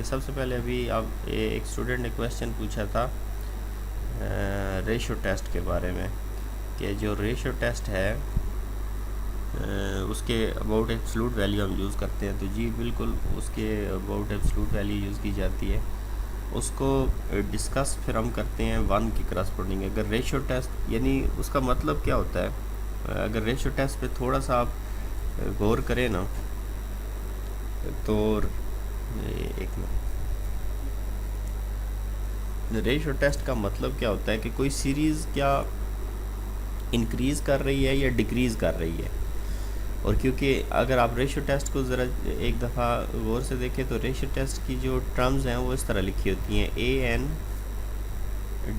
सबसे पहले अभी आप एक स्टूडेंट ने क्वेश्चन पूछा था रेशो टेस्ट के बारे में कि जो रेशो टेस्ट है उसके अबाउट एब्सलूट वैल्यू हम यूज़ करते हैं। तो जी बिल्कुल उसके अबाउट एब्सलूट वैल्यू यूज़ की जाती है। उसको डिस्कस फिर हम करते हैं वन की करस्पॉन्डिंग। अगर रेशो टेस्ट यानी उसका मतलब क्या होता है, अगर रेशो टेस्ट पे थोड़ा सा आप गौर करें ना तो एक मिनट, रेशो टेस्ट का मतलब क्या होता है कि कोई सीरीज़ क्या इंक्रीज़ कर रही है या डिक्रीज़ कर रही है। और क्योंकि अगर आप रेशो टेस्ट को ज़रा एक दफ़ा गौर से देखें तो रेशो टेस्ट की जो टर्म्स हैं वो इस तरह लिखी होती हैं, A N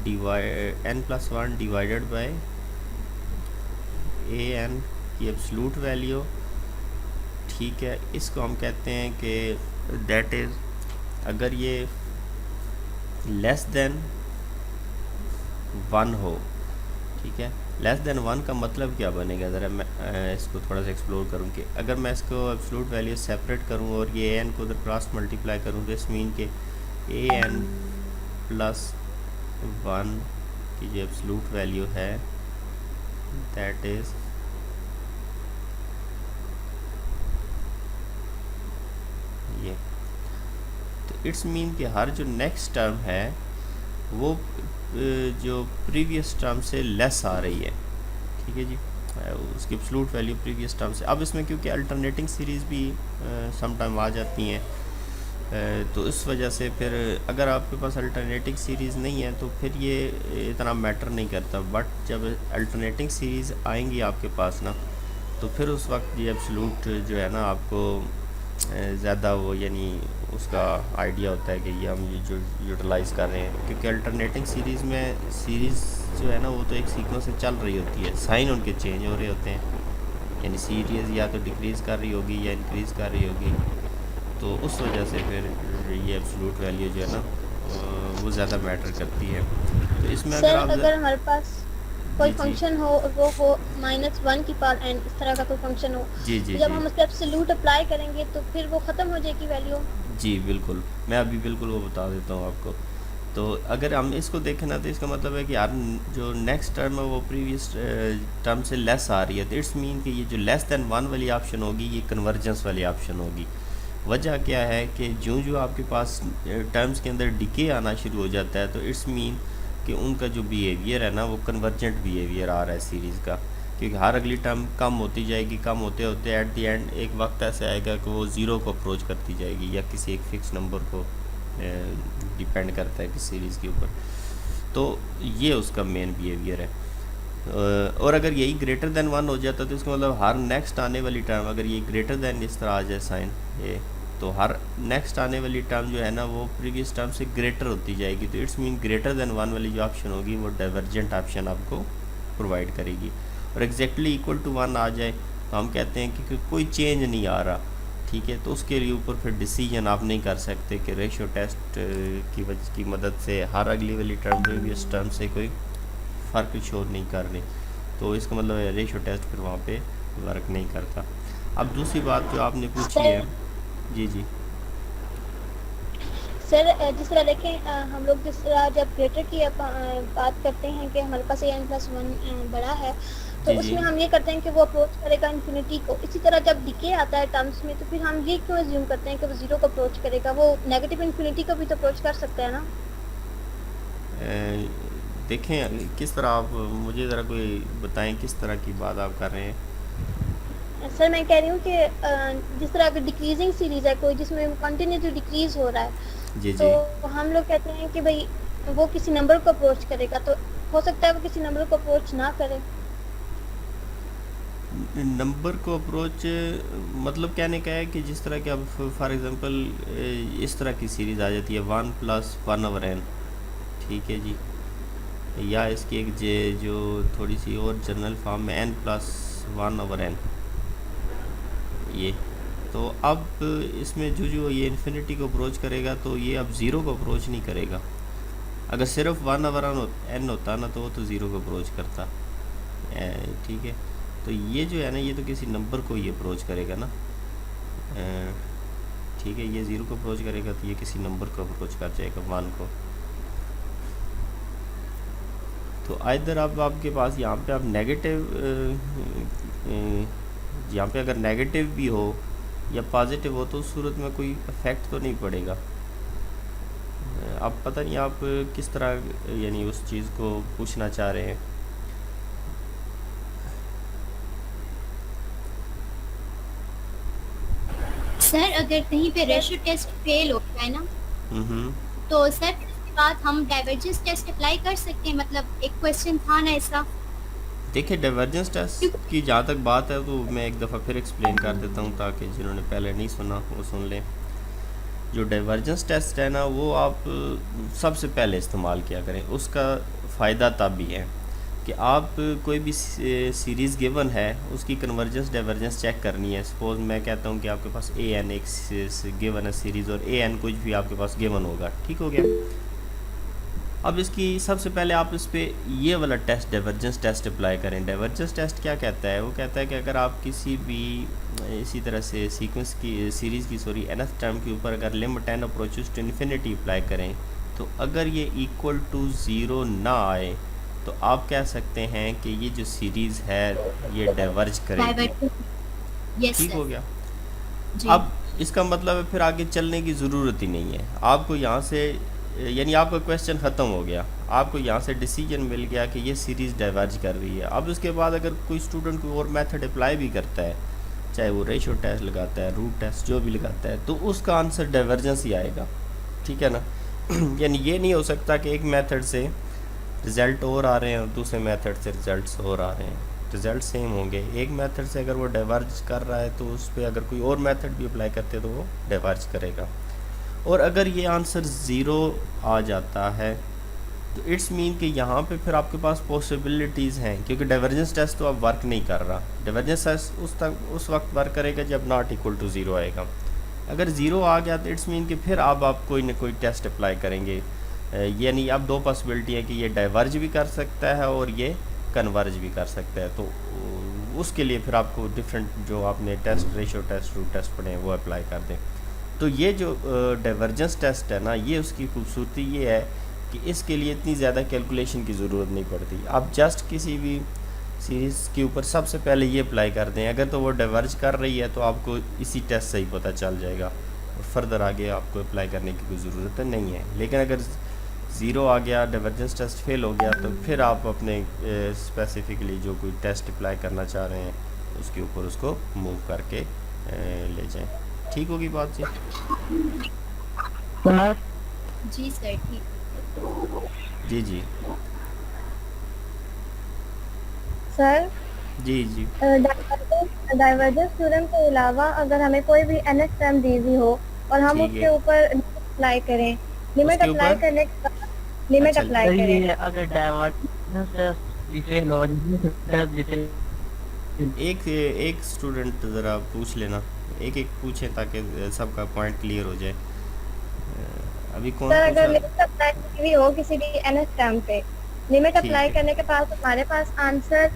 divide n+1 divided by A N की एब्सलूट वैल्यू। ठीक है, इसको हम कहते हैं कि दैट इज़ अगर ये लेस देन 1 हो। ठीक है, लेस देन 1 का मतलब क्या बनेगा, ज़रा मैं इसको थोड़ा सा एक्सप्लोर करूँ कि अगर मैं इसको एब्सलूट वैल्यू सेपरेट करूँ और ये एन को उधर क्रॉस मल्टीप्लाई करूँ तो इस मीन के ए एन प्लस 1 की जो एब्सलूट वैल्यू है दैट इज़ ये। तो इट्स मीन कि हर जो नेक्स्ट टर्म है वो जो प्रीवियस टर्म से लेस आ रही है। ठीक है जी, उसकी एब्सलूट वैल्यू प्रीवियस टर्म से। अब इसमें क्योंकि अल्टरनेटिंग सीरीज़ भी सम टाइम आ जाती हैं, तो इस वजह से फिर अगर आपके पास अल्टरनेटिंग सीरीज़ नहीं है तो फिर ये इतना मैटर नहीं करता। बट जब अल्टरनेटिंग सीरीज़ आएंगी आपके पास ना तो फिर उस वक्त ये एब्सलूट जो है ना आपको ज़्यादा वो यानी उसका आइडिया होता है कि ये हम ये जो यूटिलाइज़ कर रहे हैं। क्योंकि अल्टरनेटिंग सीरीज़ में सीरीज़ जो है ना वो तो एक सीक्वेंस से चल रही होती है, साइन उनके चेंज हो रहे होते हैं, यानी सीरीज़ या तो डिक्रीज़ कर रही होगी या इंक्रीज़ कर रही होगी। तो उस वजह से फिर ये एब्सलूट वैल्यू जो है ना वो ज़्यादा मैटर करती है। तो इसमें अगर सर आप अगर हमारे पास कोई जी जी फंक्शन हो और वो हो -1 की पावर n, इस तरह का कोई फंक्शन हो, जी जी तो जब जी हम उस पर एब्सोल्यूट अप्लाई करेंगे तो फिर वो ख़त्म हो जाएगी वैल्यू। जी बिल्कुल, मैं अभी बिल्कुल वो बता देता हूँ आपको। तो अगर हम इसको देखें ना तो इसका मतलब है कि यार जो नेक्स्ट टर्म है वो प्रीवियस टर्म से लेस आ रही है। तो इट्स मीन कि ये जो लेस देन 1 वाली ऑप्शन होगी ये कन्वर्जेंस वाली ऑप्शन होगी। वजह क्या है कि जो जो आपके पास टर्म्स के अंदर डिके आना शुरू हो जाता है तो इट्स मीन कि उनका जो बिहेवियर है ना वो कन्वर्जेंट बिहेवियर आ रहा है सीरीज़ का। क्योंकि हर अगली टर्म कम होती जाएगी, कम होते होते एट द एंड एक वक्त ऐसे आएगा कि वो ज़ीरो को अप्रोच करती जाएगी या किसी एक फ़िक्स नंबर को डिपेंड करता है किस सीरीज़ के ऊपर। तो ये उसका मेन बिहेवियर है। और अगर यही ग्रेटर देन 1 हो जाता तो इसका मतलब हर नेक्स्ट आने वाली टर्म अगर ये ग्रेटर देन इस तरह आ जाए साइन ये, तो हर नेक्स्ट आने वाली टर्म जो है ना वो प्रीवियस टर्म से ग्रेटर होती जाएगी। तो इट्स मीन ग्रेटर देन 1 वाली जो ऑप्शन होगी वो डाइवर्जेंट ऑप्शन आपको प्रोवाइड करेगी। और एग्जैक्टली इक्वल टू 1 आ जाए तो हम कहते हैं कि कोई चेंज नहीं आ रहा। ठीक है, तो उसके लिए ऊपर फिर डिसीजन आप नहीं कर सकते कि रेशियो टेस्ट की वजह की मदद से हर अगली वाली टर्म प्रीवियस टर्म से कोई फ़र्क शो नहीं कर रही। तो इसका मतलब रेशियो टेस्ट फिर वहाँ पे वर्क नहीं करता। अब दूसरी बात जो आपने पूछी सर है, जी जी सर जिस तरह देखें, हम लोग जिस तरह जब ग्रेटर की बात करते हैं कि हमारे पास n+1 बड़ा है, तो जी जी उसमें हम ये करते हैं कि वो अप्रोच करेगा इन्फिनिटी को। इसी तरह जब डिके आता है टर्म्स में तो फिर हम ये क्यों एज्यूम करते हैं कि वो ज़ीरो को अप्रोच करेगा, वो नेगेटिव इन्फिनिटी को भी तो अप्रोच कर सकता है ना। देखें किस तरह आप मुझे ज़रा कोई बताएं किस तरह की बात आप कर रहे हैं। सर मैं कह रही हूँ कि जिस तरह अगर डिक्रीजिंग सीरीज़ है कोई जिसमें कंटिन्यूसली डिक्रीज हो रहा है, जी जी तो हम लोग कहते हैं कि भाई वो किसी नंबर को अप्रोच करेगा, तो हो सकता है वो किसी नंबर को अप्रोच ना करे। नंबर को अप्रोच मतलब कहने का है कि जिस तरह कि अब फॉर एग्ज़ाम्पल इस तरह की सीरीज़ आ जाती है 1+1/n। ठीक है जी, या इसकी एक जे जो थोड़ी सी और जनरल फॉर्म में n+1/n ये। तो अब इसमें जो जो ये इन्फिनिटी को अप्रोच करेगा तो ये अब ज़ीरो को अप्रोच नहीं करेगा। अगर सिर्फ 1/n होता ना तो वो तो ज़ीरो को अप्रोच करता। ठीक है, तो ये जो है ना ये तो किसी नंबर को ही अप्रोच करेगा ना। ठीक है, ये 0 को अप्रोच करेगा तो ये किसी नंबर को अप्रोच कर जाएगा 1 को। तो आइदर अब आपके पास यहाँ पे आप नेगेटिव, यहाँ पे अगर नेगेटिव भी हो या पॉजिटिव हो तो उस सूरत में कोई इफेक्ट तो नहीं पड़ेगा। अब पता नहीं आप किस तरह यानी उस चीज़ को पूछना चाह रहे हैं। सर अगर कहीं पे रेशियो टेस्ट फेल होता है ना, हम्म। तो सर फिर उसके बाद हम डाइवर्जेंस टेस्ट अप्लाई कर सकते हैं? मतलब एक क्वेश्चन था ना ऐसा। देखिए डाइवर्जेंस टेस्ट की जहाँ तक बात है तो मैं एक दफ़ा फिर एक्सप्लेन कर देता हूँ ताकि जिन्होंने पहले नहीं सुना वो सुन लें। जो डाइवर्जेंस टेस्ट है ना वो आप सबसे पहले इस्तेमाल किया करें। उसका फ़ायदा तब भी है कि आप कोई भी सीरीज़ गिवन है उसकी कन्वर्जेंस डाइवर्जेंस चेक करनी है। सपोज़ मैं कहता हूँ कि आपके पास ए एन एक गिवन है सीरीज़ और ए एन कुछ भी आपके पास गिवन होगा, ठीक हो गया। अब इसकी सबसे पहले आप इस पे ये वाला टेस्ट डाइवर्जेंस टेस्ट अप्लाई करें। डाइवर्जेंस टेस्ट क्या कहता है? वो कहता है कि अगर आप किसी भी इसी तरह से सीक्वेंस की सीरीज़ की nth टर्म के ऊपर अगर limit n approaches to infinity apply करें तो अगर ये इक्वल टू 0 ना आए तो आप कह सकते हैं कि ये जो सीरीज़ है ये डाइवर्ज करेगी। यस ठीक हो सर। गया। जी अब इसका मतलब है फिर आगे चलने की ज़रूरत ही नहीं है आपको। यहाँ से यानी आपका क्वेश्चन ख़त्म हो गया, आपको यहाँ से डिसीजन मिल गया कि ये सीरीज़ डाइवर्ज कर रही है। अब उसके बाद अगर कोई स्टूडेंट कोई और मेथड अप्लाई भी करता है, चाहे वो रेशियो टेस्ट लगाता है, रूट टेस्ट जो भी लगाता है, तो उसका आंसर डाइवर्जेंस ही आएगा, ठीक है ना। यानी ये नहीं हो सकता कि एक मेथड से रिज़ल्ट और आ रहे हैं और दूसरे मेथड से रिज़ल्ट और आ रहे हैं, रिज़ल्ट सेम होंगे। एक मेथड से अगर वो डाइवर्ज कर रहा है तो उस पर अगर कोई और मेथड भी अप्लाई करते हैं तो वो डाइवर्ज करेगा। और अगर ये आंसर 0 आ जाता है तो इट्स मीन कि यहाँ पे फिर आपके पास पॉसिबिलिटीज़ हैं, क्योंकि डाइवर्जेंस टेस्ट तो अब वर्क नहीं कर रहा। डाइवर्जेंस टेस्ट उस वक्त वर्क करेगा जब नॉट इक्वल टू 0 आएगा। अगर 0 आ गया तो इट्स मीन कि फिर अब आप कोई ना कोई टेस्ट अप्लाई करेंगे। यानी अब दो पॉसिबिलिटी है कि ये डाइवर्ज भी कर सकता है और ये कन्वर्ज भी कर सकता है। तो उसके लिए फिर आपको डिफरेंट जो आपने test ratio test root test पढ़े हैं वो अप्लाई कर दें। तो ये जो डाइवर्जेंस टेस्ट है ना, ये उसकी खूबसूरती ये है कि इसके लिए इतनी ज़्यादा कैलकुलेशन की ज़रूरत नहीं पड़ती। आप जस्ट किसी भी सीरीज़ के ऊपर सबसे पहले ये अप्लाई कर दें, अगर तो वो डाइवर्ज कर रही है तो आपको इसी टेस्ट से ही पता चल जाएगा और फर्दर आगे आपको अप्लाई करने की कोई ज़रूरत नहीं है। लेकिन अगर 0 आ गया, डाइवर्जेंस टेस्ट फेल हो गया, तो फिर आप अपने स्पेसिफिकली जो कोई टेस्ट अप्लाई करना चाह रहे हैं उसके ऊपर उसको मूव करके ले जाएं। ठीक होगी बात जी? जी सर ठीक। जी जी सर जी जी डाइवर्जेंस थ्योरम के अलावा अगर हमें कोई भी nth टर्म दी हुई हो और हम ठीक उसके है। ऊपर अप्लाई करें, लिमिट उसके अप्लाई ऊपर करने के बाद लिमिट अच्छा अप्लाई करें, ये अगर डाइवर्जेंस जिसे लॉजिकल जिसे एक एक स्टूडेंट ज़रा पूछ लेना, एक एक पूछें ताकि सबका पॉइंट क्लियर हो जाए। अभी कौन सर पूछ अगर रहा? लिमिट अप्लाई की हुई हो किसी भी nth टर्म पे, लिमिट ठीक अप्लाई है। करने के बाद हमारे पास आंसर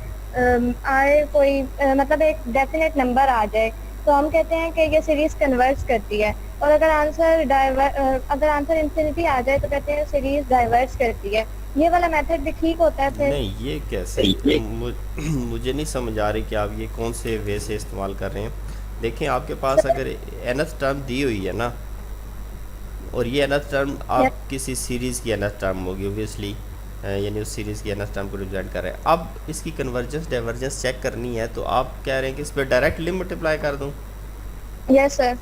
आए कोई मतलब एक डेफिनेट नंबर आ जाए, तो हम कहते हैं कि ये सीरीज कन्वर्ज करती है। और अगर आंसर इंफिनिटी आ जाए तो कहते हैं सीरीज डाइवर्ज करती है। ये वाला मेथड भी ठीक होता है फिर? नहीं, ये कैसे मुझे नहीं समझ आ रही कि आप ये कौन से वे से इस्तेमाल कर रहे हैं। देखें आपके पास अगर nth टर्म दी हुई है ना, और ये nth टर्म आप किसी सीरीज़ की nth टर्म होगी ओबियसली, यानी उस सीरीज़ की nth टर्म को रिप्रेजेंट कर रहे हैं। अब इसकी कन्वर्जेंस डाइवर्जेंस चेक करनी है तो आप कह रहे हैं कि इस पर डायरेक्ट लिमिट अप्लाई कर दूँ? Yes sir.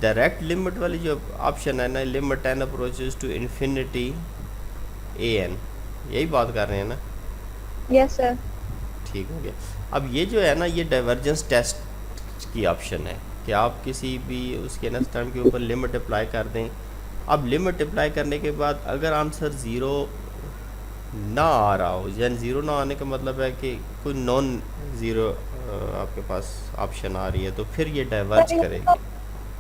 डायरेक्ट लिमिट वाली जो ऑप्शन है ना, limit n approaches to infinity an, यही बात कर रहे हैं ना? Yes sir. ठीक हो गया। अब ये जो है ना, ये डाइवर्जेंस टेस्ट की ऑप्शन है कि आप किसी भी उसके nth टर्म के ऊपर लिमिट अप्लाई कर दें। अब लिमिट अप्लाई करने के बाद अगर आंसर 0 ना आ रहा हो, यानी 0 ना आने का मतलब है कि कोई नॉन ज़ीरो आपके पास ऑप्शन आ रही है, तो फिर ये डाइवर्ज करेगी।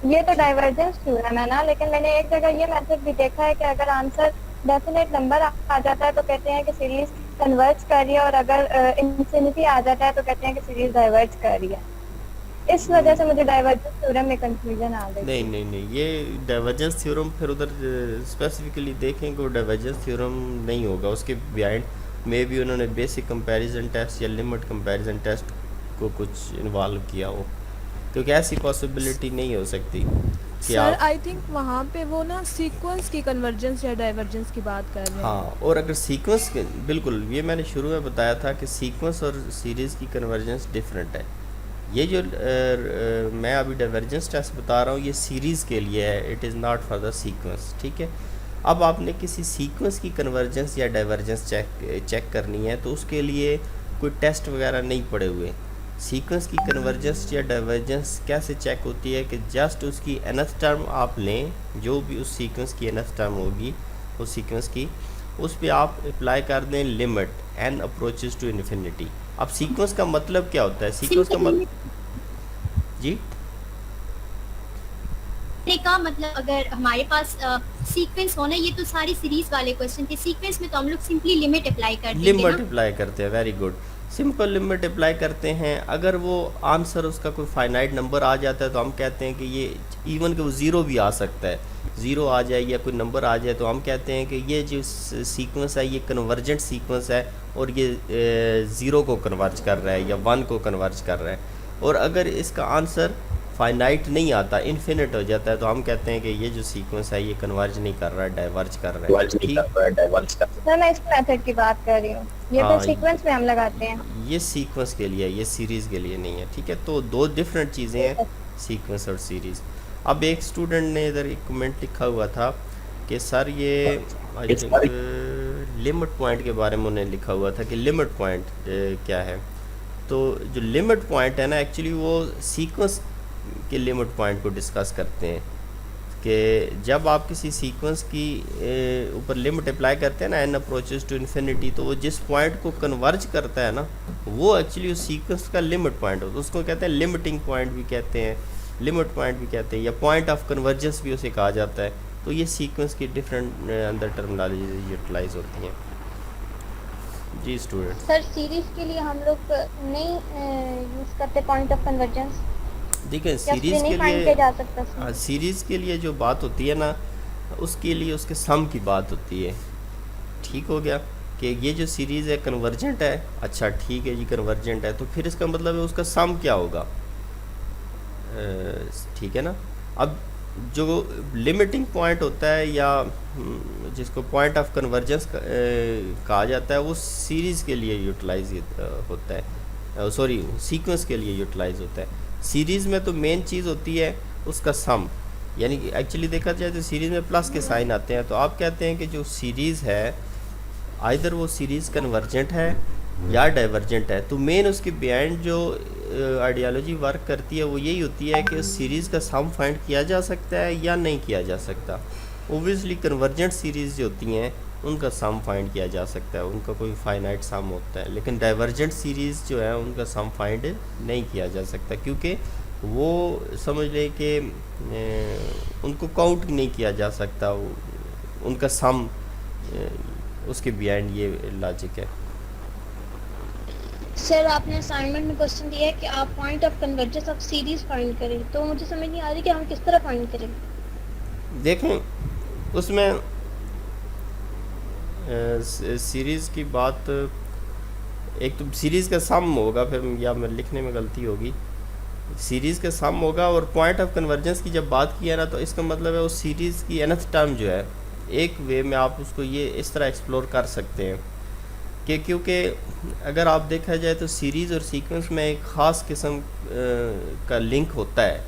ये तो डाइवर्जेंस थ्योरम है ना, लेकिन मैंने एक जगह ये मेथड भी देखा है कि अगर आंसर डेफिनेट नंबर आ जाता है तो कहते हैं कि सीरीज कन्वर्ज कर रही है, और अगर इंफिनिटी आ जाता है तो कहते हैं कि सीरीज डाइवर्ज कर रही है। इस वजह से मुझे डाइवर्जेंस थ्योरम में कंफ्यूजन आ गई नहीं थी। नहीं नहीं, ये डाइवर्जेंस थ्योरम फिर उधर स्पेसिफिकली देखेंगे, वो डाइवर्जेंस थ्योरम नहीं होगा, उसके बिहाइंड मे भी उन्होंने बेसिक कंपैरिजन टेस्ट या लिमिट कंपैरिजन टेस्ट को कुछ इन्वॉल्व किया हो, क्योंकि ऐसी पॉसिबिलिटी नहीं हो सकती कि सर आप। आई थिंक वहाँ पे वो ना सीक्वेंस की कन्वर्जेंस या डाइवर्जेंस की बात कर रहे हैं। हाँ, और अगर सीक्वेंस, बिल्कुल ये मैंने शुरू में बताया था कि सीक्वेंस और सीरीज़ की कन्वर्जेंस डिफरेंट है। ये जो मैं अभी डाइवर्जेंस टेस्ट बता रहा हूँ ये सीरीज़ के लिए है, it is not for the sequence, ठीक है। अब आपने किसी सीक्वेंस की कन्वर्जेंस या डाइवर्जेंस चेक करनी है तो उसके लिए कोई टेस्ट वगैरह नहीं पड़े हुए। सीक्वेंस की कन्वर्जेंस या डाइवर्जेंस कैसे चेक होती है कि जस्ट उसकी nth टर्म आप लें, जो भी उस सीक्वेंस की nth टर्म होगी उस सीक्वेंस की, उस पे आप अप्लाई कर दें limit n approaches to infinity. अब सीक्वेंस का मतलब क्या होता है? सीक्वेंस का मतलब जी का मतलब अगर हमारे पास सीक्वेंस होना, ये तो सारी सीरीज वाले क्वेश्चन थे, सीक्वेंस में तो हम लोग सिंपली लिमिट अप्लाई कर देंगे लिमिट ना। अप्लाई करते हैं, very good, simple limit apply करते हैं। अगर वो आंसर उसका कोई फाइनाइट नंबर आ जाता है तो हम कहते हैं कि ये इवन कि वो ज़ीरो भी आ सकता है, ज़ीरो आ जाए या कोई नंबर आ जाए तो हम कहते हैं कि ये जो सीक्वेंस है ये कन्वर्जेंट सीक्वेंस है और ये ज़ीरो को कन्वर्ज कर रहा है या वन को कन्वर्ज कर रहा है। और अगर इसका आंसर फाइनाइट नहीं आता, इन्फिनिट हो जाता है, तो हम कहते हैं कि ये जो सीक्वेंस है ये कन्वर्ज नहीं कर रहा है, डाइवर्ज कर रहा है, ठीक। सर मैं इस मेथड की बात कर रही हूँ, ये हाँ, तो सीक्वेंस में हम लगाते हैं। ये सीक्वेंस के लिए है, ये सीरीज़ के लिए नहीं है, ठीक है। तो दो डिफरेंट चीज़ें हैं, सीक्वेंस और सीरीज़। अब एक स्टूडेंट ने इधर एक कमेंट लिखा हुआ था कि सर ये आई थिंक लिमिट पॉइंट के बारे में उन्हें लिखा हुआ था कि लिमिट पॉइंट क्या है। तो जो लिमिट पॉइंट है ना, एक्चुअली वो सीक्वेंस के लिमिट पॉइंट को डिस्कस करते हैं कि जब आप किसी सीक्वेंस की ऊपर लिमिट अप्लाई करते हैं ना, n अप्रोचेस टू इन्फिनिटी, तो वो जिस पॉइंट को कन्वर्ज करता है ना, वो एक्चुअली उस सीक्वेंस का लिमिट पॉइंट होता है। उसको कहते हैं लिमिटिंग पॉइंट भी कहते हैं, लिमिट पॉइंट भी कहते हैं, या पॉइंट ऑफ कन्वर्जेंस भी उसे कहा जाता है। तो ये सीक्वेंस की डिफरेंट अंदर टर्मिनोलॉजी यूटिलाइज होती हैं। जी स्टूडेंट। सर सीरीज के लिए हम लोग नहीं यूज करते पॉइंट ऑफ कन्वर्जेंस, देखिए या सीरीज़ नहीं के फाइंड लिए, किया जा सकता सर? हाँ, सीरीज़ के लिए जो बात होती है ना, उसके लिए उसके सम की बात होती है, ठीक हो गया। कि ये जो सीरीज़ है कन्वर्जेंट है, अच्छा ठीक है जी कन्वर्जेंट है, तो फिर इसका मतलब है उसका सम क्या होगा, ठीक है ना। अब जो लिमिटिंग पॉइंट होता है या जिसको पॉइंट ऑफ कन्वर्जेंस कहा जाता है, वो सीरीज़ के लिए यूटिलाइज होता है, सॉरी सीक्वेंस के लिए यूटिलाइज होता है। सीरीज़ में तो मेन चीज़ होती है उसका सम, यानी कि एक्चुअली देखा जाए तो सीरीज़ में प्लस के साइन आते हैं। तो आप कहते हैं कि जो सीरीज़ है आइदर वो सीरीज़ कन्वर्जेंट है या डाइवर्जेंट है। तो मेन उसके बिहाइंड जो आइडियोलॉजी वर्क करती है वो यही होती है कि उस सीरीज़ का सम फाइंड किया जा सकता है या नहीं किया जा सकता। ओबियसली कन्वर्जेंट सीरीज़ जो होती हैं उनका सम फाइंड किया जा सकता है, उनका कोई फाइनाइट सम होता है, लेकिन डाइवर्जेंट सीरीज़ जो है उनका सम फाइंड नहीं किया जा सकता, क्योंकि वो समझ लें कि उनको काउंट नहीं किया जा सकता, उनका सम, उसके बिहाइंड ये लॉजिक है। सर आपने असाइनमेंट में क्वेश्चन दिया है कि आप point of convergence of series find करें, तो मुझे समझ नहीं आ रही कि हम किस तरह फाइंड करें। देखें उसमें सीरीज़ की बात, एक तो सीरीज़ का सम होगा, फिर या मैं लिखने में गलती होगी, सीरीज़ का सम होगा। और पॉइंट ऑफ कन्वर्जेंस की जब बात की है ना, तो इसका मतलब है उस सीरीज़ की nth टर्म जो है, एक वे में आप उसको ये इस तरह एक्सप्लोर कर सकते हैं कि क्योंकि अगर आप देखा जाए तो सीरीज़ और सीक्वेंस में एक ख़ास किस्म का लिंक होता है।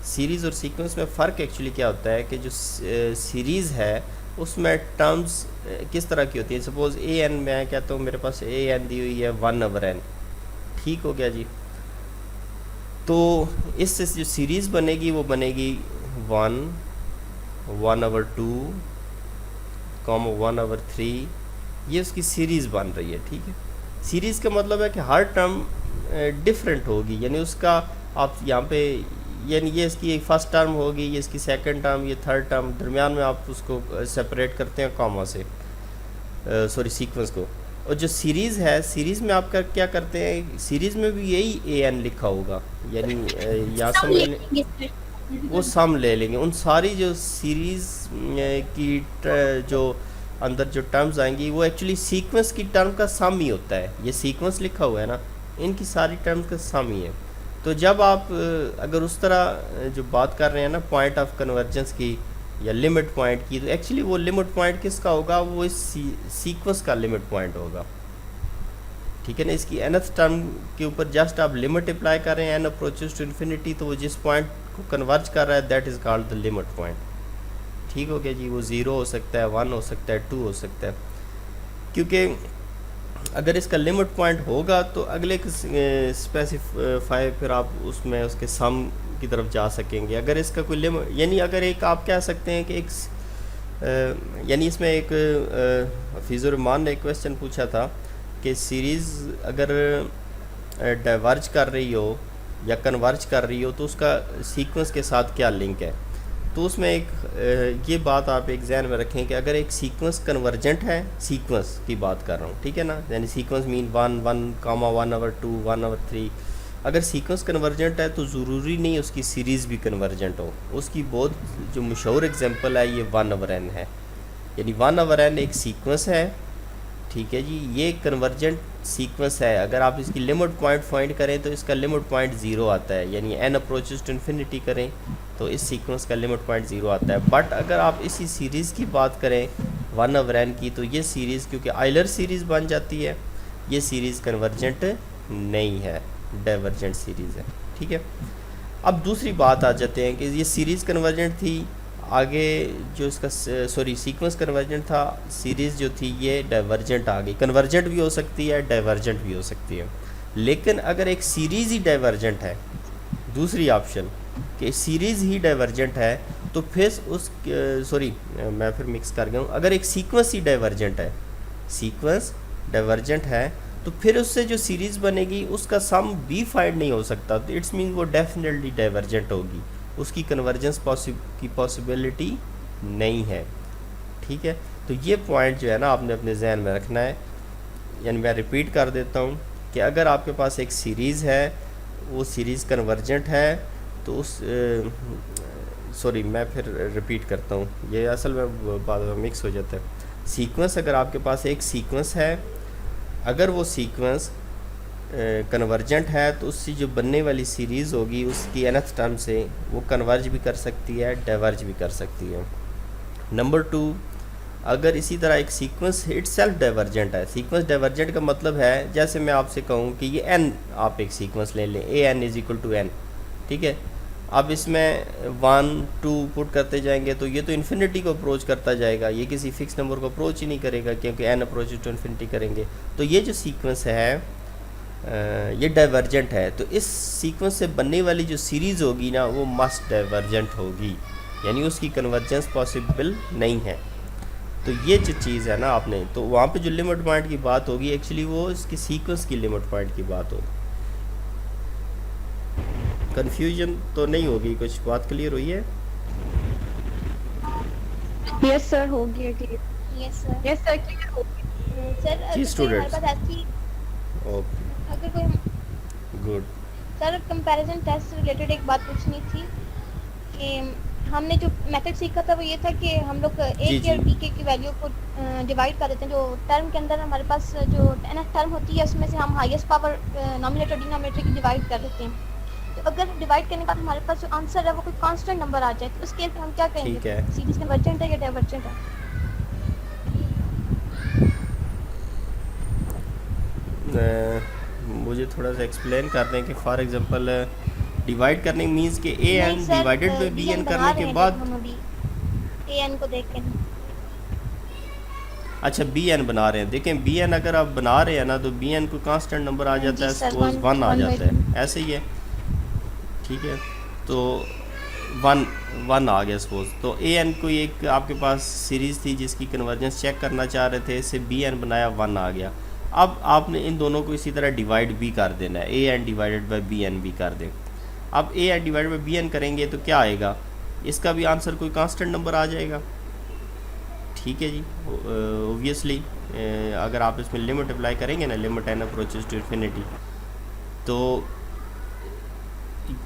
सीरीज़ और सीक्वेंस में फ़र्क एक्चुअली क्या होता है कि जो सीरीज़ है उसमें टर्म्स किस तरह की होती है। सपोज़ ए एन, मैं कहता हूँ मेरे पास ए एन दी हुई है 1/n, ठीक हो गया जी। तो इससे जो सीरीज़ बनेगी वो बनेगी 1, 1/2, 1/3, ये उसकी सीरीज़ बन रही है, ठीक है। सीरीज़ का मतलब है कि हर टर्म डिफरेंट होगी, यानी उसका आप यहाँ पे, यानी ये इसकी फर्स्ट टर्म होगी, ये इसकी सेकंड टर्म, ये थर्ड टर्म, दरमियान में आप उसको सेपरेट करते हैं कॉमा से, सॉरी सीक्वेंस को, और जो सीरीज़ है, सीरीज़ में आप क्या करते हैं, सीरीज़ में भी यही ए एन लिखा होगा, यानी या सम समझ ले लें लेंगे सर। वो सम ले लेंगे उन सारी जो सीरीज़ की जो अंदर जो टर्म्स आएंगी वो एक्चुअली सीक्वेंस की टर्म का सम ही होता है। ये सीक्वेंस लिखा हुआ है ना, इनकी सारी टर्म्स का सम ही है। तो जब आप अगर उस तरह जो बात कर रहे हैं ना पॉइंट ऑफ कन्वर्जेंस की या लिमिट पॉइंट की, तो एक्चुअली वो लिमिट पॉइंट किसका होगा, वो इस सीक्वेंस का लिमिट पॉइंट होगा, ठीक है ना। इसकी nth टर्म के ऊपर जस्ट आप लिमिट अप्लाई कर रहे हैं, n अप्रोचेस टू इन्फिनिटी, तो वो जिस पॉइंट को कन्वर्ज कर रहा है that is called the limit point. ठीक हो गया जी। वो 0 हो सकता है, 1 हो सकता है, 2 हो सकता है, क्योंकि अगर इसका लिमिट पॉइंट होगा तो अगले स्पेसिफाई फिर आप उसमें उसके सम की तरफ जा सकेंगे। अगर इसका कोई लिमिट, यानी अगर एक आप कह सकते हैं कि एक यानी इसमें एक हफीज़ुर रहमान ने एक क्वेश्चन पूछा था कि सीरीज़ अगर डाइवर्ज कर रही हो या कन्वर्ज कर रही हो तो उसका सीक्वेंस के साथ क्या लिंक है। तो उसमें एक ये बात आप एक ज़हन में रखें कि अगर एक सीक्वेंस कन्वर्जेंट है, सीक्वेंस की बात कर रहा हूँ, ठीक है ना, यानी सीक्वेंस मीन 1 1,1/2 1/3, अगर सीक्वेंस कन्वर्जेंट है तो ज़रूरी नहीं उसकी सीरीज़ भी कन्वर्जेंट हो। उसकी बहुत जो मशहूर एग्जांपल है ये 1/n है, यानी 1/n एक सीक्वेंस है, ठीक है जी। ये कन्वर्जेंट सीक्वेंस है। अगर आप इसकी लिमिट पॉइंट फाइंड करें तो इसका लिमिट पॉइंट 0 आता है, यानी n अप्रोचेस टू इन्फिनिटी करें तो इस सीक्वेंस का लिमिट पॉइंट 0 आता है। बट अगर आप इसी सीरीज़ की बात करें 1/n की, तो ये सीरीज़ क्योंकि आइलर सीरीज़ बन जाती है, ये सीरीज़ कन्वर्जेंट नहीं है, डाइवर्जेंट सीरीज़ है, ठीक है। अब दूसरी बात आ जाते हैं कि ये सीरीज़ कन्वर्जेंट थी, आगे जो इसका सीक्वेंस कन्वर्जेंट था, सीरीज़ जो थी ये डाइवर्जेंट आ गई। कन्वर्जेंट भी हो सकती है, डाइवर्जेंट भी हो सकती है। लेकिन अगर एक सीरीज़ ही डाइवर्जेंट है, दूसरी ऑप्शन कि सीरीज़ ही डाइवर्जेंट है, तो फिर उस मैं फिर मिक्स कर गया हूँ। अगर एक सीक्वेंस ही डाइवर्जेंट है, सीक्वेंस डाइवर्जेंट है, तो फिर उससे जो सीरीज़ बनेगी उसका सम भी फाइंड नहीं हो सकता, तो इट्स मीन वो डेफिनेटली डाइवर्जेंट होगी, उसकी कन्वर्जेंस की पॉसिबिलिटी नहीं है, ठीक है। तो ये पॉइंट जो है ना आपने अपने जहन में रखना है। यानी मैं रिपीट कर देता हूँ कि अगर आपके पास एक सीरीज़ है, वो सीरीज़ कन्वर्जेंट है, तो उस मैं फिर रिपीट करता हूँ, ये असल में बाद में मिक्स हो जाता है। सीक्वेंस, अगर आपके पास एक सीक्वेंस है, अगर वो सीक्वेंस कन्वर्जेंट है तो उससे जो बनने वाली सीरीज़ होगी उसकी nth टर्म से वो कन्वर्ज भी कर सकती है, डाइवर्ज भी कर सकती है। नंबर 2, अगर इसी तरह एक सीक्वेंस इटसेल्फ डाइवर्जेंट है, सीक्वेंस डाइवर्जेंट का मतलब है जैसे मैं आपसे कहूँ कि ये n आप एक सीक्वेंस ले लें, an = n, ठीक है। अब इसमें 1 2 पुट करते जाएंगे तो ये तो इन्फिनिटी को अप्रोच करता जाएगा, ये किसी फिक्स नंबर को अप्रोच ही नहीं करेगा क्योंकि n अप्रोचेस टू इन्फिनिटी करेंगे। तो ये जो सीक्वेंस है ये डाइवर्जेंट है, तो इस सीक्वेंस से बनने वाली जो सीरीज़ होगी ना वो मस्ट डाइवर्जेंट होगी, यानी उसकी कन्वर्जेंस पॉसिबल नहीं है। तो ये जो चीज़ है ना आपने, तो वहाँ पे जो लिमिट पॉइंट की बात होगी एक्चुअली वो इसकी सीक्वेंस की लिमिट पॉइंट की बात होगी। कन्फ्यूजन तो नहीं होगी, कुछ बात क्लियर हुई है? यस सर, हो गया clear. Yes sir. Yes sir, clear हो गया। सर जी, अगर students. हमारे पास ऐसी ओके, अगर कोई गुड। सर कंपैरिजन टेस्ट से रिलेटेड एक बात पूछनी थी कि हमने जो मेथड सीखा था वो ये था कि हम लोग ए जी, के और जी। बी के वैल्यू को डिवाइड कर देते हैं। जो टर्म के अंदर हमारे पास जो nth टर्म होती है उसमें से हम हाईएस्ट पावर नॉमिनेटर डिनोमिनेटर की डिवाइड कर देते हैं। तो अगर डिवाइड करने के बाद हमारे पास जो आंसर है वो कोई कांस्टेंट नंबर आ जाए तो उस केस में हम क्या करेंगे? ठीक है। सीरीज कन्वर्जेंट है या डाइवर्जेंट है? मुझे थोड़ा सा एक्सप्लेन कर दें कि फॉर एग्जांपल डिवाइड करने मींस कि A N divided by B N करने के बाद, ए एन को देख के अच्छा बी एन बना रहे हैं। देखें बी एन अगर आप बना रहे हैं ना तो बी एन को कांस्टेंट नंबर आ जाता है, जी सर, सपोज 1 आ 1 जाता है, ऐसे ही है, ठीक है। तो 1 आ गया सपोज, तो ए एन कोई एक आपके पास सीरीज़ थी जिसकी कन्वर्जेंस चेक करना चाह रहे थे, इससे बी एन बनाया, 1 आ गया। अब आपने इन दोनों को इसी तरह डिवाइड भी कर देना है, A N divided by B N भी कर दें। अब A N divided by B N करेंगे तो क्या आएगा, इसका भी आंसर कोई कांस्टेंट नंबर आ जाएगा, ठीक है जी। ओबियसली अगर आप इसमें लिमिट अप्लाई करेंगे ना, limit n approaches to infinity, तो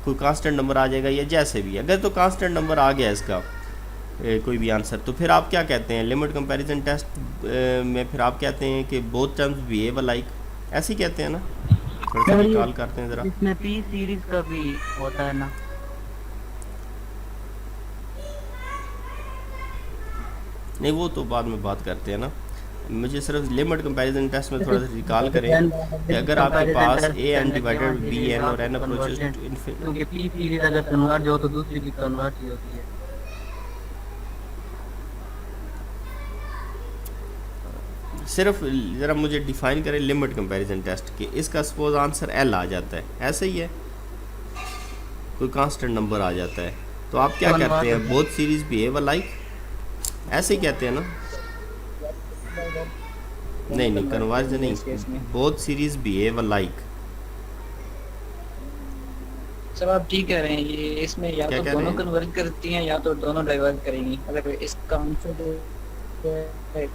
कोई कांस्टेंट नंबर आ जाएगा या जैसे भी। अगर तो कांस्टेंट नंबर आ गया इसका कोई भी आंसर, तो फिर आप क्या कहते हैं लिमिट कंपैरिजन टेस्ट में, फिर आप कहते हैं कि बोथ टर्म्स बिहेव लाइक, ऐसे ही कहते हैं ना। थोड़ा सा निकाल करते हैं ज़रा। इसमें पी सीरीज का भी होता है ना? नहीं, वो तो बाद में बात करते हैं ना, मुझे सिर्फ लिमिट कंपैरिजन टेस्ट में थोड़ा सा रिकॉल करें कि अगर आपके पास ए एन डिवाइडेड बी एन और एन अप्रोचेस टू इन्फिनिटी, क्योंकि पी सीरीज अगर कन्वर्ज हो तो दूसरी भी कन्वर्ज ही होती है। सिर्फ ज़रा मुझे डिफाइन करें लिमिट कंपैरिजन टेस्ट कि इसका सपोज आंसर एल आ जाता है, ऐसे ही है, कोई कांस्टेंट नंबर आ जाता है, तो आप क्या करते हैं, बोथ सीरीज बिहेव लाइक, ऐसे ही कहते हैं ना। नहीं कन्वर्ज नहीं, both series behave like. Sir आप ठीक कह रहे हैं, ये इसमें या क्या तो कह रहे दोनों हैं? कन्वर्ट करती हैं या तो दोनों डाइवर्ट करेंगी। अगर इसका आंसर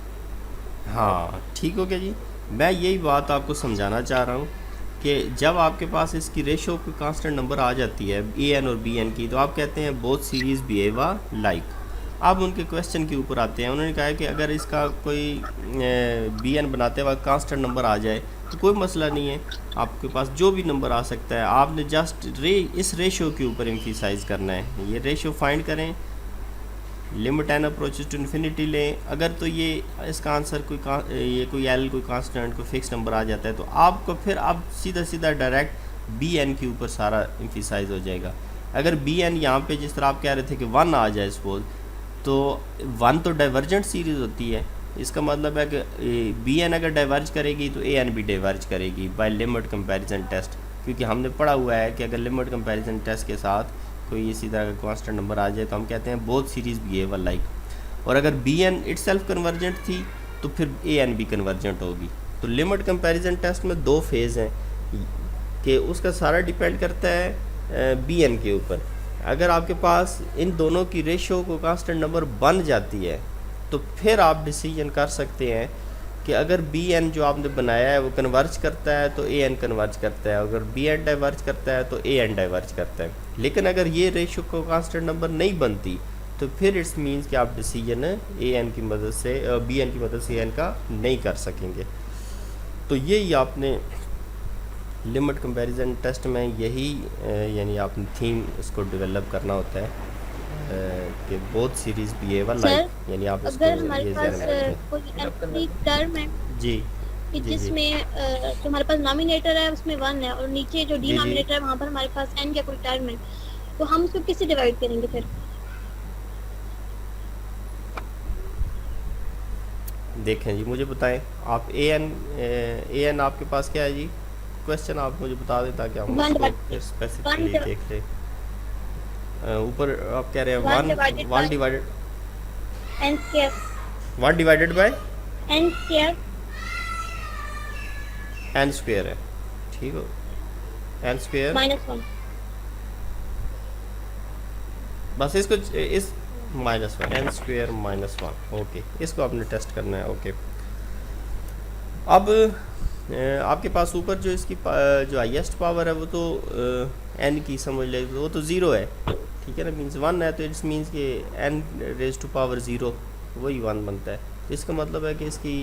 हाँ ठीक हो गया जी। मैं यही बात आपको समझाना चाह रहा हूँ कि जब आपके पास इसकी रेशो कोई कांस्टेंट नंबर आ जाती है ए एन और बी एन की, तो आप कहते हैं बोथ सीरीज बिहेव लाइक। अब उनके क्वेश्चन के ऊपर आते हैं, उन्होंने कहा कि अगर इसका कोई बी एन बनाते वक्त कांस्टेंट नंबर आ जाए तो कोई मसला नहीं है, आपके पास जो भी नंबर आ सकता है, आपने जस्ट इस रेशो के ऊपर एम्फिसाइज करना है। ये रेशो फाइंड करें, limit n approaches to infinity लें। अगर तो ये इसका आंसर कोई एल कोई कांस्टेंट कोई फिक्स नंबर आ जाता है, तो आपको फिर आप सीधा डायरेक्ट बी एन के ऊपर सारा एम्फिसाइज हो जाएगा। अगर बी एन यहाँ पे जिस तरह आप कह रहे थे कि 1 आ जाए सपोज, तो 1 तो डाइवर्जेंट सीरीज़ होती है, इसका मतलब है कि बी एन अगर डाइवर्ज करेगी तो ए एन भी डाइवर्ज करेगी बाय लिमिट कंपैरिजन टेस्ट, क्योंकि हमने पढ़ा हुआ है कि अगर लिमिट कंपैरिजन टेस्ट के साथ कोई इसी तरह का कांस्टेंट नंबर आ जाए तो हम कहते हैं बोथ सीरीज बिहेव लाइक। और अगर बी एन इटसेल्फ कन्वर्जेंट थी तो फिर ए एन भी कन्वर्जेंट होगी। तो लिमिट कंपैरिजन टेस्ट में 2 फेज़ हैं कि उसका सारा डिपेंड करता है बी एन के ऊपर। अगर आपके पास इन दोनों की रेशो को कांस्टेंट नंबर बन जाती है तो फिर आप डिसीजन कर सकते हैं कि अगर बी एन जो आपने बनाया है वो कन्वर्ज करता है तो ए एन कन्वर्ज करता है, अगर बी एन डाइवर्ज करता है तो ए एन डाइवर्ज करता है। लेकिन अगर ये रेशो को कांस्टेंट नंबर नहीं बनती तो फिर इट्स मीन्स कि आप डिसीजन ए एन की मदद से बी एन की मदद से ए एन का नहीं कर सकेंगे। तो यही आपने लिमिट कंपैरिजन टेस्ट में यही यानी आपने थीम इसको डेवलप करना होता है कि बोथ सीरीज बिहेव लाइक, यानी आप इसको अगर हमारे ये पास ध्यान में रखें। कोई ऐसी टर्म है जी कि जी जिसमें जो हमारे पास नॉमिनेटर है उसमें 1 है और नीचे जो जी। डिनोमिनेटर है वहाँ पर हमारे पास n का कोई टर्म है, तो हम उसको किससे डिवाइड करेंगे फिर? देखें जी, मुझे बताएं आप ए एन आपके पास क्या है जी? क्वेश्चन आप मुझे बता दें ताकि हम उसको स्पेसिफिकली देख लें। ऊपर आप कह रहे हैं 1 divided n square 1 divided by n square n square है, ठीक हो, एन स्क्वायर -1। बस इसको इस -1 एन स्क्वायर -1, ओके, इसको आपने टेस्ट करना है। ओके, अब आपके पास ऊपर जो इसकी जो हाईएस्ट पावर है वो तो एन की समझ ले, वो तो 0 है, ठीक है ना, मीन्स 1 है, तो इट्स मीन्स कि n रेज टू पावर 0 वही 1 बनता है। तो इसका मतलब है कि इसकी,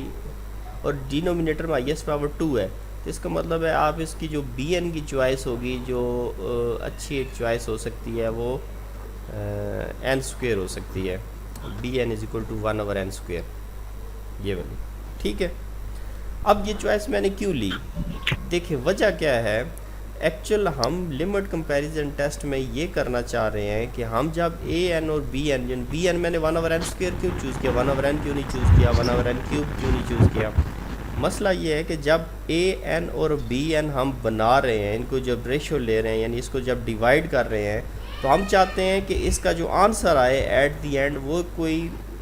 और डिनोमिनेटर में हाईएस्ट पावर 2 है, तो इसका मतलब है आप इसकी जो बी एन की चॉइस होगी, जो अच्छी एक चॉइस हो सकती है वो एन स्क्वायर हो सकती है, B n is equal to 1/n square, ये वाली, ठीक है। अब ये चॉइस मैंने क्यों ली, देखिए वजह क्या है, एक्चुअल हम लिमिट कंपैरिजन टेस्ट में ये करना चाह रहे हैं कि हम जब ए एन और बी एन मैंने 1/n स्क्वायर क्यों चूज़ किया, 1/n क्यों नहीं चूज़ किया, 1/n क्यूब क्यों नहीं चूज़ किया। मसला ये है कि जब ए एन और बी एन हम बना रहे हैं, इनको जब रेशो ले रहे हैं, यानी इसको जब डिवाइड कर रहे हैं, तो हम चाहते हैं कि इसका जो आंसर आए एट दी एंड वो कोई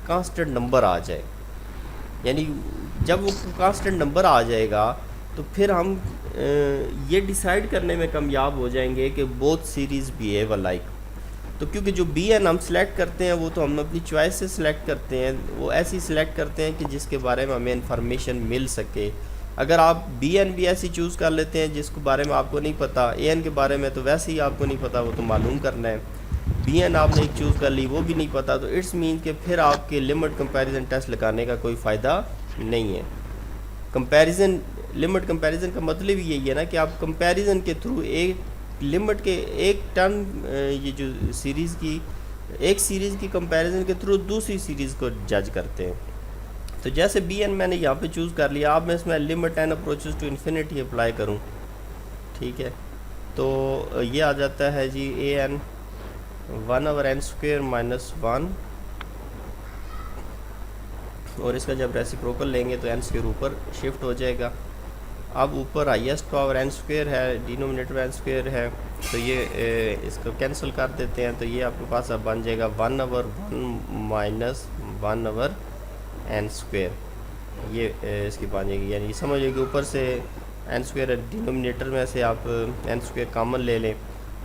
कांस्टेंट नंबर आ जाए। यानी जब वो कांस्टेंट नंबर आ जाएगा तो फिर हम ये डिसाइड करने में कामयाब हो जाएंगे कि बोथ सीरीज़ बिहेव लाइक। तो क्योंकि जो बी एन हम सेलेक्ट करते हैं वो तो हम अपनी चॉइस से सिलेक्ट करते हैं, वो ऐसी सिलेक्ट करते हैं कि जिसके बारे में हमें इंफॉर्मेशन मिल सके। अगर आप बी एन भी ऐसी चूज़ कर लेते हैं जिसके बारे में आपको नहीं पता, ए एन के बारे में तो वैसे ही आपको नहीं पता, वो तो मालूम करना है, बी एन आपने एक चूज़ कर ली वो भी नहीं पता, तो इट्स मीन कि फिर आपके लिमिट कंपैरिजन टेस्ट लगाने का कोई फ़ायदा नहीं है। कंपैरिजन, लिमिट कंपैरिजन का मतलब ही यही है ना कि आप कंपैरिजन के थ्रू एक लिमिट के एक टर्म, ये जो सीरीज़ की, एक सीरीज़ की कंपैरिजन के थ्रू दूसरी सीरीज़ को जज करते हैं। तो जैसे बी एन मैंने यहाँ पे चूज़ कर लिया, अब मैं इसमें limit n approaches to infinity apply करूँ, ठीक है, तो ये आ जाता है जी ए एन 1/n² -1, और इसका जब रेसिप्रोकल लेंगे तो n² ऊपर शिफ्ट हो जाएगा। अब ऊपर हाईएस्ट पावर n² है, डिनोमिनेटर n² है, तो ये इसको कैंसिल कर देते हैं, तो ये आपके पास अब बन जाएगा 1/1 - 1/n², ये इसकी बन जाएगी। यानी समझ लीजिए कि ऊपर से n² डिनोमिनेटर में से आप n² कॉमन ले लें,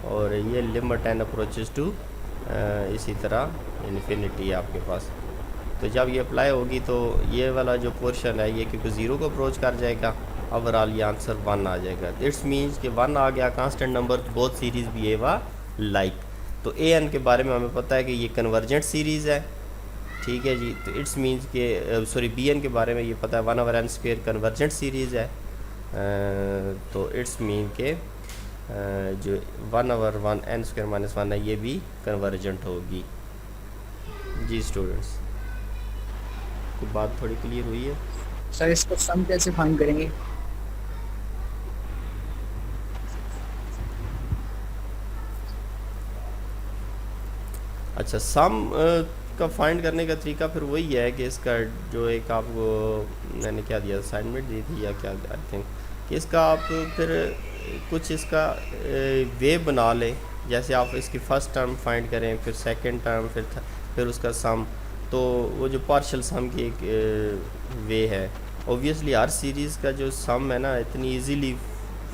और ये लिमिट एन अप्रोचेस टू इसी तरह इन्फिनिटी है आपके पास। तो जब ये अप्लाई होगी तो ये वाला जो पोर्शन है ये क्योंकि ज़ीरो को अप्रोच कर जाएगा, ओवरऑल ये आंसर 1 आ जाएगा। इट्स मीन्स कि 1 आ गया, constant number, both series behave like. तो ए एन के बारे में हमें पता है कि ये कन्वर्जेंट सीरीज़ है, ठीक है जी। तो इट्स मीन्स के सॉरी बी एन के बारे में ये पता है 1/n² कन्वर्जेंट सीरीज़ है, तो इट्स मीन के जो 1/1n² -1 है ये भी कन्वर्जेंट होगी जी। स्टूडेंट्स को बात थोड़ी क्लियर हुई है? सर इसको सम कैसे फाइंड करेंगे? अच्छा, सम का फाइंड करने का तरीका फिर वही है कि इसका जो एक आपको मैंने क्या दिया, असाइनमेंट दी थी या क्या, आई थिंक कि इसका आप फिर कुछ इसका वे बना लें, जैसे आप इसकी फ़र्स्ट टर्म फाइंड करें, फिर सेकंड टर्म, फिर उसका सम, तो वो जो पार्शियल सम की एक वे है। ऑब्वियसली हर सीरीज़ का जो सम है ना इतनी इजीली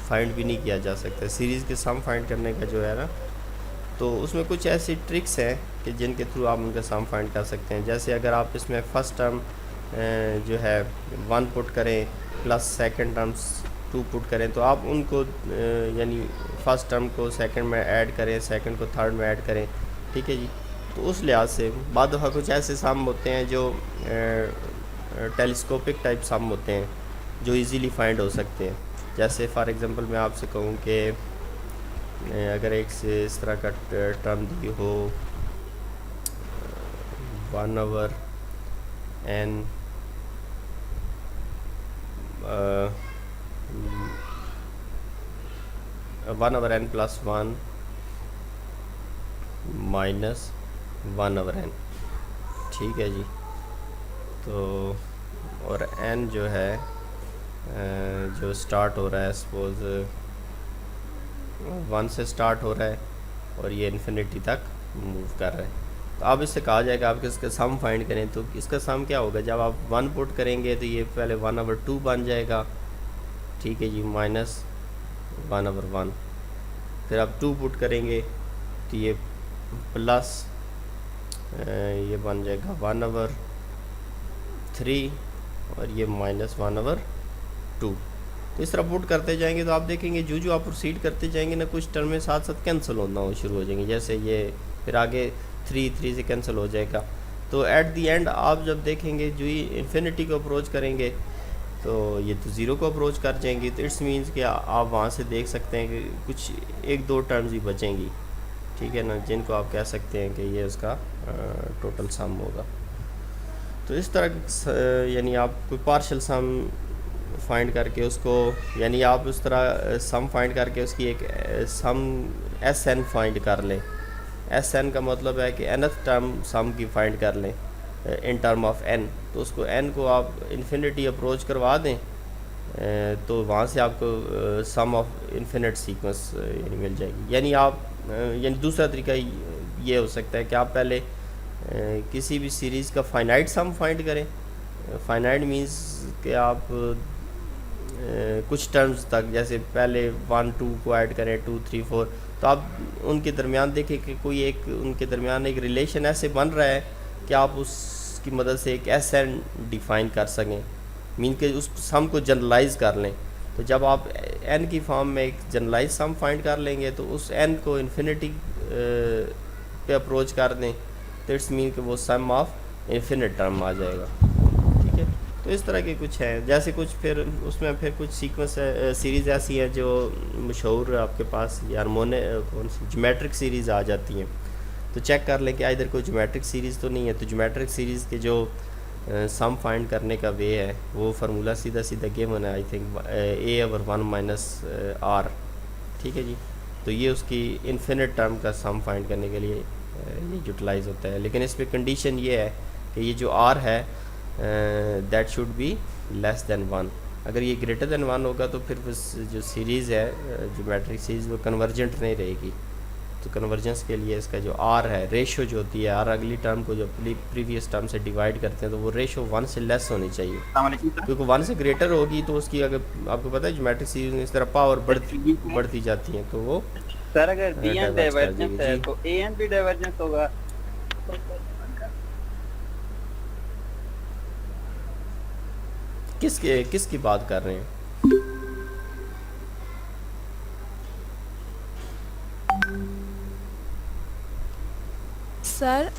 फाइंड भी नहीं किया जा सकता, सीरीज़ के सम फाइंड करने का जो है ना, तो उसमें कुछ ऐसी ट्रिक्स हैं कि जिनके थ्रू आप उनका सम फाइंड कर सकते हैं। जैसे अगर आप इसमें फ़र्स्ट टर्म जो है 1 पुट करें प्लस सेकंड टर्म्स 2 पुट करें, तो आप उनको यानी फ़र्स्ट टर्म को सेकंड में ऐड करें, सेकंड को थर्ड में ऐड करें, ठीक है जी। तो उस लिहाज से बाद दफ़ा कुछ ऐसे सम होते हैं जो टेलीस्कोपिक टाइप सम होते हैं जो इजीली फाइंड हो सकते हैं। जैसे फॉर एग्जांपल मैं आपसे कहूँ कि अगर एक से इस तरह का टर्म दी हो 1/n 1/n + 1 माइनस 1/n, ठीक है जी। तो और n जो है जो स्टार्ट हो रहा है सपोज़ 1 से स्टार्ट हो रहा है और ये इन्फिनिटी तक मूव कर रहा है, तो अब इससे कहा जाएगा आप इसका सम फाइंड करें। तो इसका सम क्या होगा, जब आप 1 पुट करेंगे तो ये पहले 1/2 बन जाएगा, ठीक है जी, माइनस 1/1। फिर आप 2 पुट करेंगे तो ये प्लस ये बन जाएगा 1/3 और ये माइनस 1/2। तो इस तरह पुट करते जाएंगे तो आप देखेंगे जो आप प्रोसीड करते जाएंगे ना, कुछ टर्में साथ साथ कैंसिल होना हो शुरू हो जाएंगे। जैसे ये फिर आगे 3 से कैंसिल हो जाएगा। तो एट दी एंड आप जब देखेंगे जो ही इन्फिनिटी को अप्रोच करेंगे तो ये तो ज़ीरो को अप्रोच कर जाएंगी। तो इट्स मीन्स कि आप वहाँ से देख सकते हैं कि कुछ 1-2 टर्म्स ही बचेंगी, ठीक है ना, जिनको आप कह सकते हैं कि ये उसका टोटल सम होगा। तो इस तरह यानी आप कोई पार्शियल सम फाइंड करके उसको, यानी आप उस तरह सम फाइंड करके उसकी एक सम SN फाइंड कर लें। SN का मतलब है कि nth टर्म सम की फाइंड कर लें इन टर्म ऑफ n। तो उसको n को आप इन्फिनिटी अप्रोच करवा दें तो वहाँ से आपको सम ऑफ इन्फिनिट सीक्वेंस यानी मिल जाएगी। यानी आप यानी दूसरा तरीका ये हो सकता है कि आप पहले किसी भी सीरीज़ का फाइनाइट सम फाइंड करें। फाइनाइट मींस कि आप कुछ टर्म्स तक, जैसे पहले 1 2 को ऐड करें 2 3 4, तो आप उनके दरमियान देखें कि कोई एक उनके दरमियान एक रिलेशन ऐसे बन रहा है कि आप उसकी मदद से एक एस एन डिफ़ाइन कर सकें, मीन के उस सम को जनरलाइज कर लें। तो जब आप एन की फॉर्म में एक जनरलाइज सम फाइंड कर लेंगे तो उस एन को इन्फिनिटी पे अप्रोच कर दें तो इट्स मीन कि वो सम ऑफ इन्फिनिट टर्म आ जाएगा। ठीक है, तो इस तरह के कुछ हैं, जैसे कुछ फिर उसमें फिर कुछ सीक्वेंस सीरीज़ ऐसी हैं जो मशहूर आपके पास हार्मोने कौन सी ज्योमेट्रिक सीरीज़ आ जाती हैं, तो चेक कर लें कि इधर कोई ज्योमेट्रिक सीरीज़ तो नहीं है। तो ज्योमेट्रिक सीरीज़ के जो सम फाइंड करने का वे है वो फार्मूला सीधा सीधा गिवन है, I think a/1 minus r। ठीक है जी, तो ये उसकी इन्फिनिट टर्म का सम फाइंड करने के लिए ये यूटिलाइज़ होता है। लेकिन इस पर कंडीशन ये है कि ये जो r है that should be less than 1। अगर ये ग्रेटर दैन 1 होगा तो फिर जो सीरीज़ है ज्योमेट्रिक सीरीज़ वो कन्वर्जेंट नहीं रहेगी। तो कन्वर्जेंस के लिए इसका जो r है, रेशो जो होती है r अगली टर्म को जो प्रीवियस टर्म से डिवाइड करते हैं तो वो रेशो 1 से लेस होनी चाहिए, क्योंकि 1 से ग्रेटर होगी तो उसकी, अगर आपको पता है ज्योमेट्रिक सीरीज में इस तरह पावर बढ़ती जाती है तो वो सर अगर बी एन diverge कर डाइवर्जेंस देगी। है जी। तो ए एन भी डाइवर्जेंस होगा। किसकी बात कर रहे हैं? सर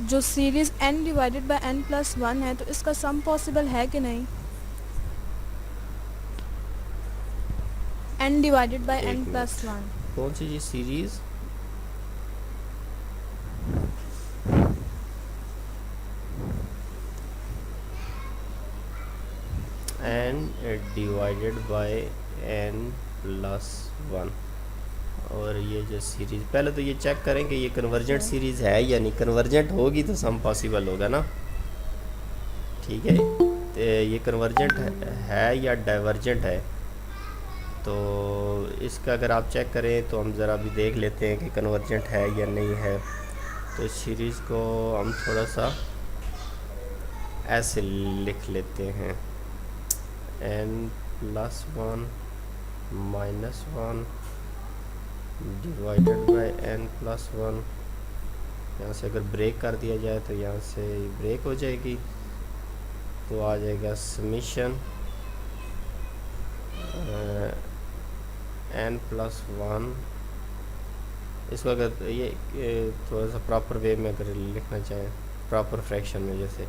जो series n divided by n+1 है तो इसका सम पॉसिबल है कि नहीं? n डिवाइडेड बाय एक मिनट। n+1। कौन सी G series? n divided by n+1। और ये जो सीरीज़, पहले तो ये चेक करें कि ये कन्वर्जेंट सीरीज़ है या नहीं। कन्वर्जेंट होगी तो सम पॉसिबल होगा ना। ठीक है, तो ये कन्वर्जेंट है या डाइवर्जेंट है, तो इसका अगर आप चेक करें तो हम ज़रा भी देख लेते हैं कि कन्वर्जेंट है या नहीं है। तो इस सीरीज़ को हम थोड़ा सा ऐसे लिख लेते हैं, n+1 minus 1 divided by n+1। यहाँ से अगर ब्रेक कर दिया जाए तो यहाँ से ब्रेक हो जाएगी, तो आ जाएगा समीशन n+1। इसको अगर ये थोड़ा सा प्रॉपर वे में अगर लिखना चाहें, प्रॉपर फ्रैक्शन में जैसे,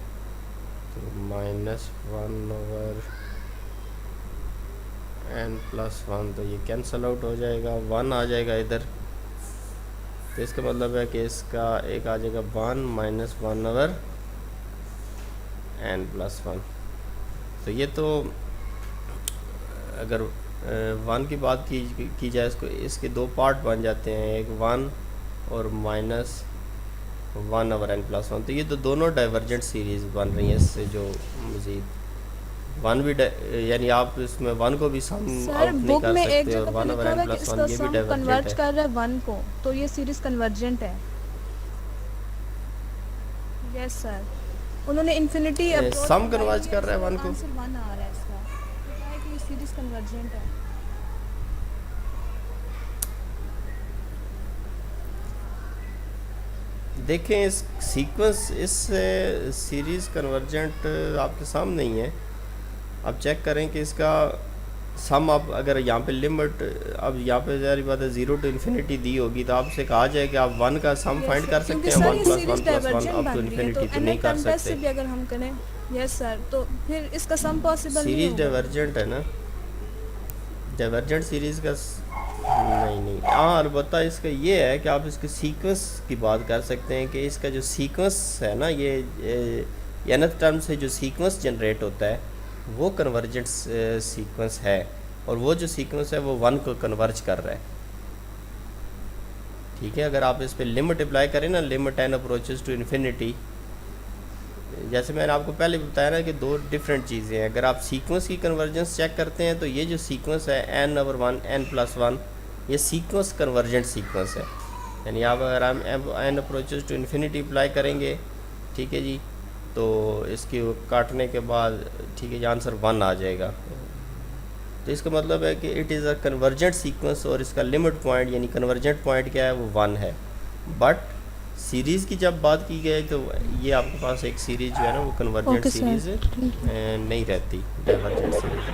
तो -1/n+1, तो ये कैंसल आउट हो जाएगा, 1 आ जाएगा इधर। तो इसका मतलब है कि इसका एक आ जाएगा 1 - 1/n+1। तो ये तो अगर 1 की बात की जाए, इसके दो पार्ट बन जाते हैं, एक 1 और -1/n+1। तो ये तो दोनों डाइवर्जेंट सीरीज़ बन रही हैं इससे, जो मज़ीद 1 भी यानी आप इसमें 1 को भी सम सर आउट नहीं बुक कर में एक सकते, और जगह पे लिखा हुआ है कि 1/n+1 इसका ये भी सम डाइवर्जेंट कन्वर्ट है। कर रहा है 1 को, तो ये सीरीज कन्वर्जेंट है। यस सर, उन्होंने इन्फिनिटी सम कन्वर्ज कर रहा है 1 को। आंसर 1 आ रहा है इसका, तो क्या है कि ये सीरीज कन्वर्जेंट है। देखें इस सीक्वेंस, इस सीरीज़ कन्वर्जेंट आपके सामने ही है। आप चेक करें कि इसका सम, आप अगर यहाँ पे लिमिट, अब यहाँ पे ज़ाहिर बात है 0 टू इन्फिनिटी दी होगी, तो आपसे कहा जाए कि आप 1 का सम फाइंड कर सकते हैं, 1 + 1 + 1 अप टू इन्फिनिटी तो नहीं कर से सकते। भी अगर हम करें, यस सर, तो फिर इसका सम पॉसिबल नहीं सीरीज़ होगा। डाइवर्जेंट है ना, डाइवर्जेंट सीरीज़ का नहीं। हाँ, अलबत्ता इसका ये है कि आप इसके सीक्वेंस की बात कर सकते हैं कि इसका जो सीक्वेंस है ना, ये nth टर्म से जो सीक्वेंस जनरेट होता है वो कन्वर्जेंट सीक्वेंस है, और वो जो सीक्वेंस है वो 1 को कन्वर्ज कर रहा है। ठीक है, अगर आप इस पर लिमिट अप्लाई करें ना, limit n approaches to infinity, जैसे मैंने आपको पहले बताया ना कि दो डिफरेंट चीज़ें हैं। अगर आप सीक्वेंस की कन्वर्जेंस चेक करते हैं तो ये जो सीक्वेंस है n/1 n+1, ये सीक्वेंस कन्वर्जेंट सीक्वेंस है। यानी आप अगर हम n approaches to infinity apply करेंगे, ठीक है जी, तो इसकी काटने के बाद, ठीक है जी, आंसर 1 आ जाएगा। तो इसका मतलब है कि it is a convergent sequence और इसका लिमिट पॉइंट यानी कन्वर्जेंट पॉइंट क्या है वो 1 है। बट सीरीज़ की जब बात की गई तो ये आपके पास एक सीरीज़ जो है ना वो कन्वर्जेंट ओके सर, सीरीज़ नहीं रहती, डाइवर्जेंट सीरीज़।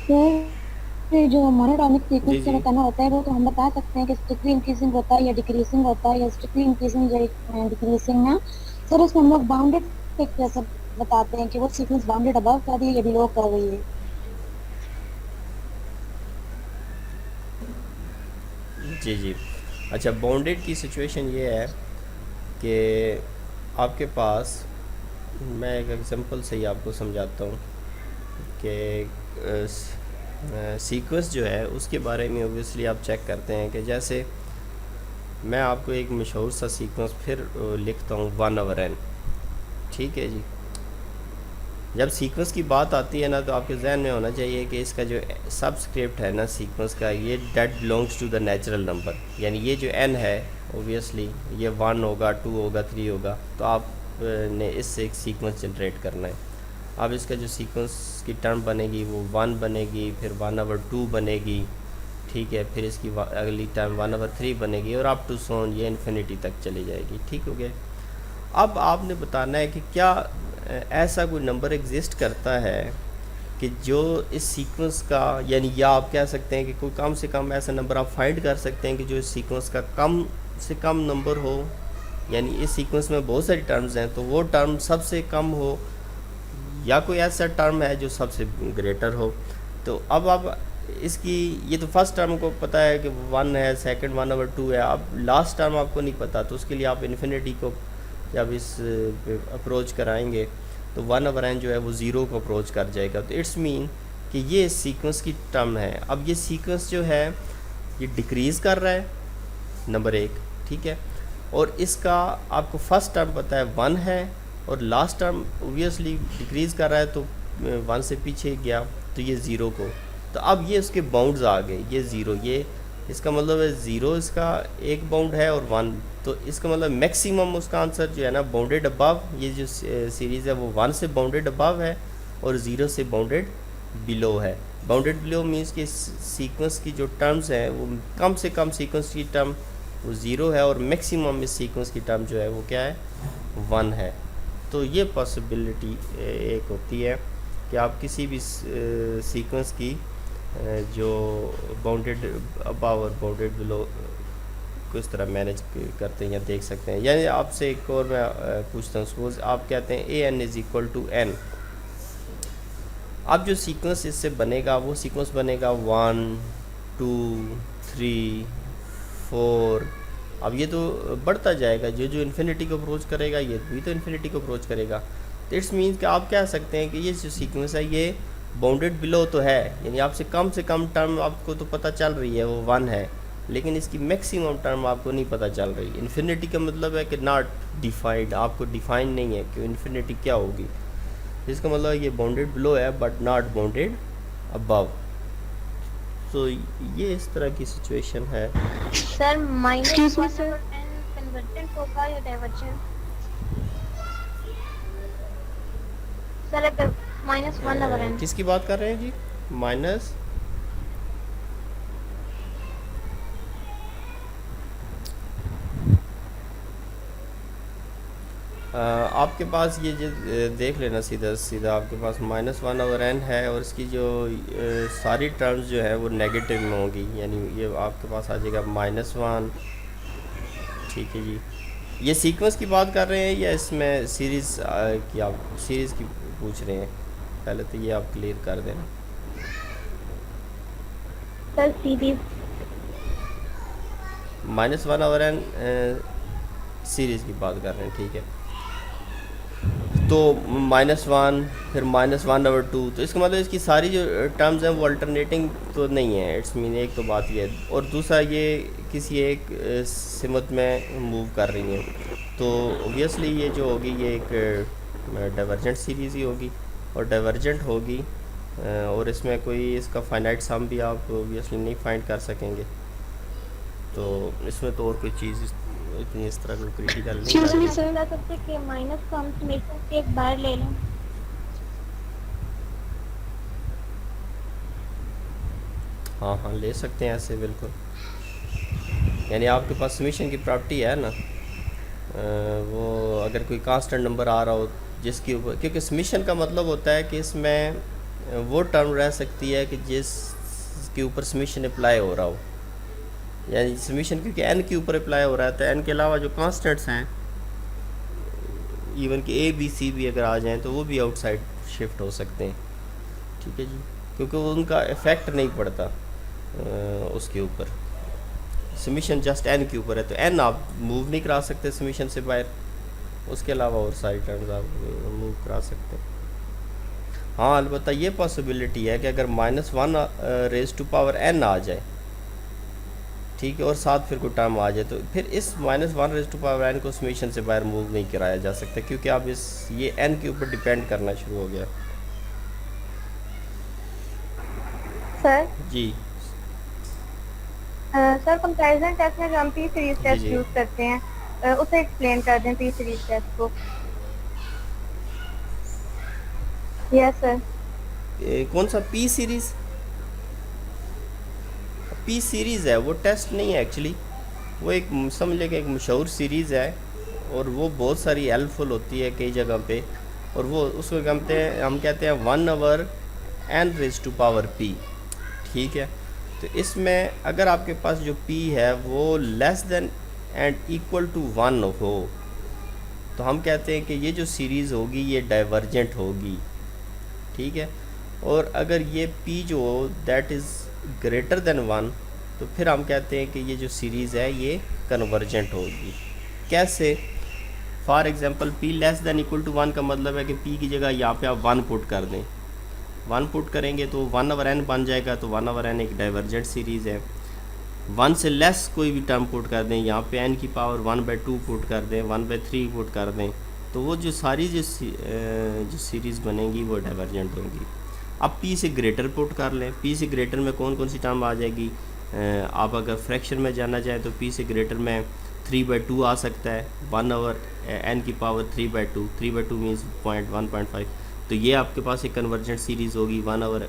सर जो मोनोटॉनिक सीक्वेंस जी, का जी। बताना होता है वो तो हम बता सकते हैं कि स्ट्रिक्टली इंक्रीजिंग होता है या डिक्रीजिंग होता है या स्ट्रिक्टली इंक्रीजिंग या डिक्रीजिंग ना। सर उसमें हम लोग बाउंडेड जैसे बताते हैं कि वो सीक्वेंस बाउंडेड अबव कर रही है या बिलो कर रही है। जी, जी। अच्छा, बाउंडेड की सिचुएशन ये है कि आपके पास, मैं एक एग्जांपल से ही आपको समझाता हूँ कि सीक्वेंस जो है उसके बारे में ओबियसली आप चेक करते हैं कि जैसे मैं आपको एक मशहूर सा सीक्वेंस फिर लिखता हूँ 1/n, ठीक है जी। जब सीक्वेंस की बात आती है ना तो आपके जहन में होना चाहिए कि इसका जो सबस्क्रिप्ट है ना सीक्वेंस का, ये that belongs to the natural number, यानी ये जो n है ओबियसली ये 1 होगा, 2 होगा, 3 होगा। तो आप ने इससे एक सीक्वेंस जनरेट करना है। अब इसका जो सीक्वेंस की टर्म बनेगी वो 1 बनेगी, फिर 1/2 बनेगी, ठीक है, फिर इसकी अगली टर्म 1/3 बनेगी और अप टू सोन ये इन्फिनिटी तक चली जाएगी, ठीक हो गया। अब आपने बताना है कि क्या ऐसा कोई नंबर एग्जिस्ट करता है कि जो इस सीक्वेंस का, यानी या आप कह सकते हैं कि कोई कम से कम ऐसा नंबर आप फाइंड कर सकते हैं कि जो इस सीक्वेंस का कम से कम नंबर हो, यानी इस सीक्वेंस में बहुत सारी टर्म्स हैं तो वो टर्म सबसे कम हो, या कोई ऐसा टर्म है जो सबसे ग्रेटर हो। तो अब आप इसकी, ये तो फर्स्ट टर्म को पता है कि 1 है, सेकंड 1/2 है, अब लास्ट टर्म आपको नहीं पता, तो उसके लिए आप इन्फिनिटी को जब इस अप्रोच कराएंगे तो 1/n जो है वो 0 को अप्रोच कर जाएगा। तो इट्स मीन कि ये सीक्वेंस की टर्म है। अब ये सीक्वेंस जो है ये डिक्रीज़ कर रहा है, नंबर 1, ठीक है, और इसका आपको फर्स्ट टर्म पता है 1 है और लास्ट टर्म ओबियसली डिक्रीज़ कर रहा है तो 1 से पीछे गया तो ये 0 को, तो अब ये उसके बाउंड्स आ गए, ये 0, ये इसका मतलब है 0 इसका एक बाउंड है और 1, तो इसका मतलब मैक्सिमम उसका आंसर जो है ना बाउंडेड अबव, ये जो सीरीज़ है वो 1 से बाउंडेड अबव है और 0 से बाउंडेड बिलो है। बाउंडेड बिलो मीन्स कि सीक्वेंस की जो टर्म्स हैं वो कम से कम सीक्वेंस की टर्म वो 0 है और मैक्सिमम इस सीक्वेंस की टर्म जो है वो क्या है, 1 है। तो ये पॉसिबिलिटी एक होती है कि आप किसी भी सीक्वेंस की जो बाउंडेड अबव और बाउंडेड बिलो किस तरह मैनेज करते हैं या देख सकते हैं। यानी आपसे एक और मैं पूछता हूँ, सपोज आप कहते हैं an = n, अब जो सीक्वेंस इससे बनेगा वो सीक्वेंस बनेगा 1 2 3 4, अब ये तो बढ़ता जाएगा, जो जो इन्फिनिटी को अप्रोच करेगा ये भी तो इन्फिनिटी को अप्रोच करेगा। तो इट्स मीन्स कि आप कह सकते हैं कि ये जो सीक्वेंस है ये बाउंडेड बिलो तो है, यानी आपसे कम से कम टर्म आपको तो पता चल रही है वो 1 है, लेकिन इसकी मैक्सिमम टर्म आपको नहीं पता चल रही। इन्फिनिटी का मतलब है कि नॉट डिफाइंड, आपको डिफाइन नहीं है कि इन्फिनिटी क्या होगी, इसका मतलब ये बाउंडेड बिलो है बट नॉट बाउंडेड अबव। तो ये इस तरह की सिचुएशन है। सर -1/n कन्वर्जेंट होगा या डाइवर्जेंट? सर अगर -1/n किसकी बात कर रहे हैं जी? माइनस आपके पास ये जो देख लेना सीधा सीधा आपके पास -1/n है और इसकी जो सारी टर्म्स जो है वो नेगेटिव में होंगी, यानी ये आपके पास आ जाएगा -1, ठीक है जी। ये सीक्वेंस की बात कर रहे हैं या इसमें सीरीज़ की, आप सीरीज़ की पूछ रहे हैं? पहले तो ये आप क्लियर कर देना। सर सीरीज -1/n सीरीज़ की बात कर रहे हैं, ठीक है। तो -1 फिर -1/2, तो इसका मतलब इसकी सारी जो टर्म्स हैं वो अल्टरनेटिंग तो नहीं है, इट्स मीन एक तो बात ये है, और दूसरा ये किसी एक सिमत में मूव कर रही हैं, तो ओबियसली ये जो होगी ये एक डाइवर्जेंट सीरीज़ ही होगी और डाइवर्जेंट होगी, और इसमें कोई इसका फाइनाइट सम भी आप ओबियसली नहीं फाइंड कर सकेंगे। तो इसमें तो और कोई चीज़ इतनी इस तरह कोई क्रिटिकल नहीं है। सर सकते कि माइनस को हम समेशन से एक बार ले लें। हाँ हाँ ले सकते हैं ऐसे बिल्कुल। यानी आपके पास समीशन की प्रॉपर्टी है ना, वो अगर कोई कांस्टेंट नंबर आ रहा हो जिसके ऊपर, क्योंकि समीशन का मतलब होता है कि इसमें वो टर्म रह सकती है कि जिसके ऊपर समीशन अप्लाई हो रहा हो। यानी समीशन क्योंकि एन के ऊपर अप्लाई हो रहा है, तो एन के अलावा जो कांस्टेंट्स हैं, इवन कि ए बी सी भी अगर आ जाएं तो वो भी आउटसाइड शिफ्ट हो सकते हैं। ठीक है जी, क्योंकि वो उनका इफ़ेक्ट नहीं पड़ता उसके ऊपर। समीशन जस्ट एन के ऊपर है, तो एन आप मूव नहीं करा सकते समीशन से बाहर, उसके अलावा और सारी टर्म्स आप मूव करा सकते हैं। हाँ अलबत्ता ये पॉसिबिलिटी है कि अगर -1 रेज़ टू पावर n आ जाए, ठीक है, और साथ फिर कोई टर्म आ जाए, तो फिर इस -1 रेज़ टू पावर n को समीशन से बाहर मूव नहीं कराया जा सकता, क्योंकि आप ये n के ऊपर डिपेंड करना शुरू हो गया। सर जी सर कंपैरिजन टेस्ट में जो हम पी सीरीज टेस्ट जी। यूज करते हैं उसे एक्सप्लेन कर दें पी सीरीज टेस्ट को। Yes sir. कौन सा पी सीरीज़? पी सीरीज़ है वो, टेस्ट नहीं है एक्चुअली। वो एक समझ लें कि एक मशहूर सीरीज़ है, और वो बहुत सारी हेल्पफुल होती है कई जगह पे, और वो उसको हम कहते हैं 1 over n raise to power p। ठीक है, तो इसमें अगर आपके पास जो p है वो less than and equal to 1 हो, तो हम कहते हैं कि ये जो सीरीज़ होगी ये डाइवर्जेंट होगी। ठीक है, और अगर ये p जो हो दैट इज़ ग्रेटर देन 1, तो फिर हम कहते हैं कि ये जो सीरीज़ है ये कन्वर्जेंट होगी। कैसे? For example p less than equal to 1 का मतलब है कि p की जगह यहाँ पे आप 1 पुट कर दें। 1 पुट करेंगे तो 1 ओवर n बन जाएगा, तो 1 ओवर n एक डाइवर्जेंट सीरीज़ है। 1 से लेस कोई भी टर्म पुट कर दें, यहाँ पे n की पावर 1/2 पुट कर दें, 1/3 पुट कर दें, तो वो जो सारी जो सीरीज़ बनेगी वो डाइवर्जेंट होगी। अब p से ग्रेटर पुट कर लें, p से ग्रेटर में कौन कौन सी टर्म आ जाएगी? आप अगर फ्रैक्शन में जाना चाहें तो p से ग्रेटर में 3/2 आ सकता है, 1 ओवर n की पावर 3/2, 3/2 मीन्स 1.5, तो ये आपके पास एक कन्वर्जेंट सीरीज़ होगी। 1 ओवर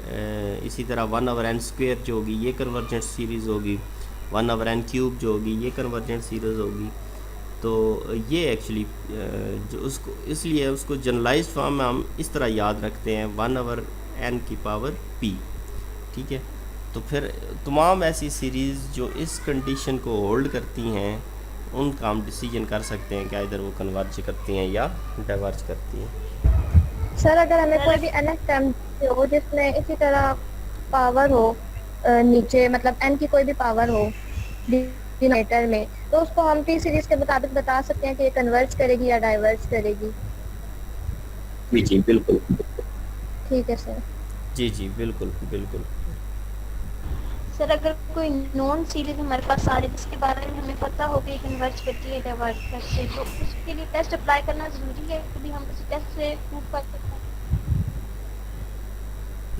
इसी तरह 1 ओवर n स्क्वायर जो होगी ये कन्वर्जेंट सीरीज़ होगी, 1 ओवर n क्यूब जो होगी ये कन्वर्जेंट सीरीज़ होगी। तो ये एक्चुअली जो उसको इसलिए उसको जनरलाइज्ड फॉर्म में हम इस तरह याद रखते हैं 1 ओवर n की पावर p। ठीक है, तो फिर तमाम ऐसी सीरीज़ जो इस कंडीशन को होल्ड करती हैं उनका हम डिसीजन कर सकते हैं कि इधर वो कन्वर्ज करती हैं या डाइवर्ज करती हैं। सर अगर हमें कोई भी nth टर्म हो जिसमें इसी तरह पावर हो नीचे, मतलब n की कोई भी पावर हो डिनोमिनेटर में, तो उसको हम पी सीरीज के मुताबिक बता सकते हैं कि ये कन्वर्ज करेगी या डाइवर्ज करेगी। जी बिल्कुल। ठीक है सर। जी जी बिल्कुल बिल्कुल। सर अगर कोई नॉन सीरीज हमारे पास आ रही है जिसके बारे में हमें पता हो कि कन्वर्ज करती है डाइवर्ज करती है, तो उसके लिए टेस्ट अप्लाई करना ज़रूरी है, कभी हम किसी टेस्ट से प्रूव कर सकते हैं?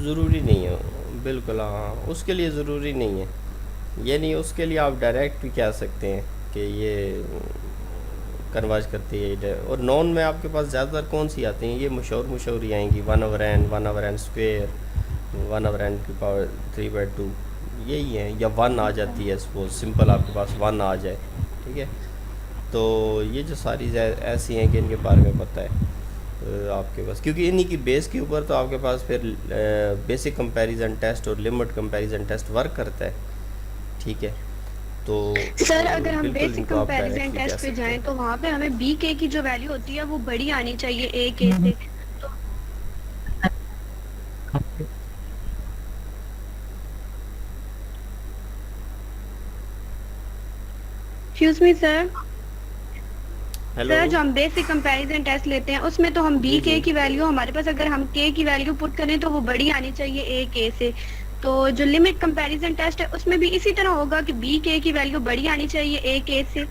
ज़रूरी नहीं है, बिल्कुल हाँ, उसके लिए ज़रूरी नहीं है। ये नहीं, उसके लिए आप डायरेक्ट भी कह सकते हैं कि ये कन्वर्ज करती है। और नॉन में आपके पास ज़्यादातर कौन सी आती हैं? ये मशहूर ही आएंगी, 1 over n square, 1 over n की पावर 3/2, यही है, या 1 आ जाती है, सपोज सिंपल आपके पास 1 आ जाए। ठीक है, तो ये जो सारी ऐसी हैं कि इनके बारे में पता है आपके पास, क्योंकि इन्हीं की बेस के ऊपर तो आपके पास फिर बेसिक कंपैरिजन टेस्ट और लिमिट कंपैरिजन टेस्ट वर्क करता है। ठीक है, तो सर अगर हम बिल्कुल बेसिक इनको आप कंपैरिजन डायरेक्टली टेस्ट कह पे सकते जाएं हैं। तो वहाँ पे हमें बी के की जो वैल्यू होती है वो बड़ी आनी चाहिए ए के से। तो excuse me sir, hello, sir जो हम बेसिक कंपैरिजन टेस्ट लेते हैं उसमें तो हम बी जी, के जी। की वैल्यू हमारे पास अगर हम के की वैल्यू पुट करें तो वो बड़ी आनी चाहिए ए के से। तो जो लिमिट कंपैरिजन टेस्ट है उसमें भी इसी तरह होगा कि बी के की वैल्यू बड़ी आनी चाहिए ए के से।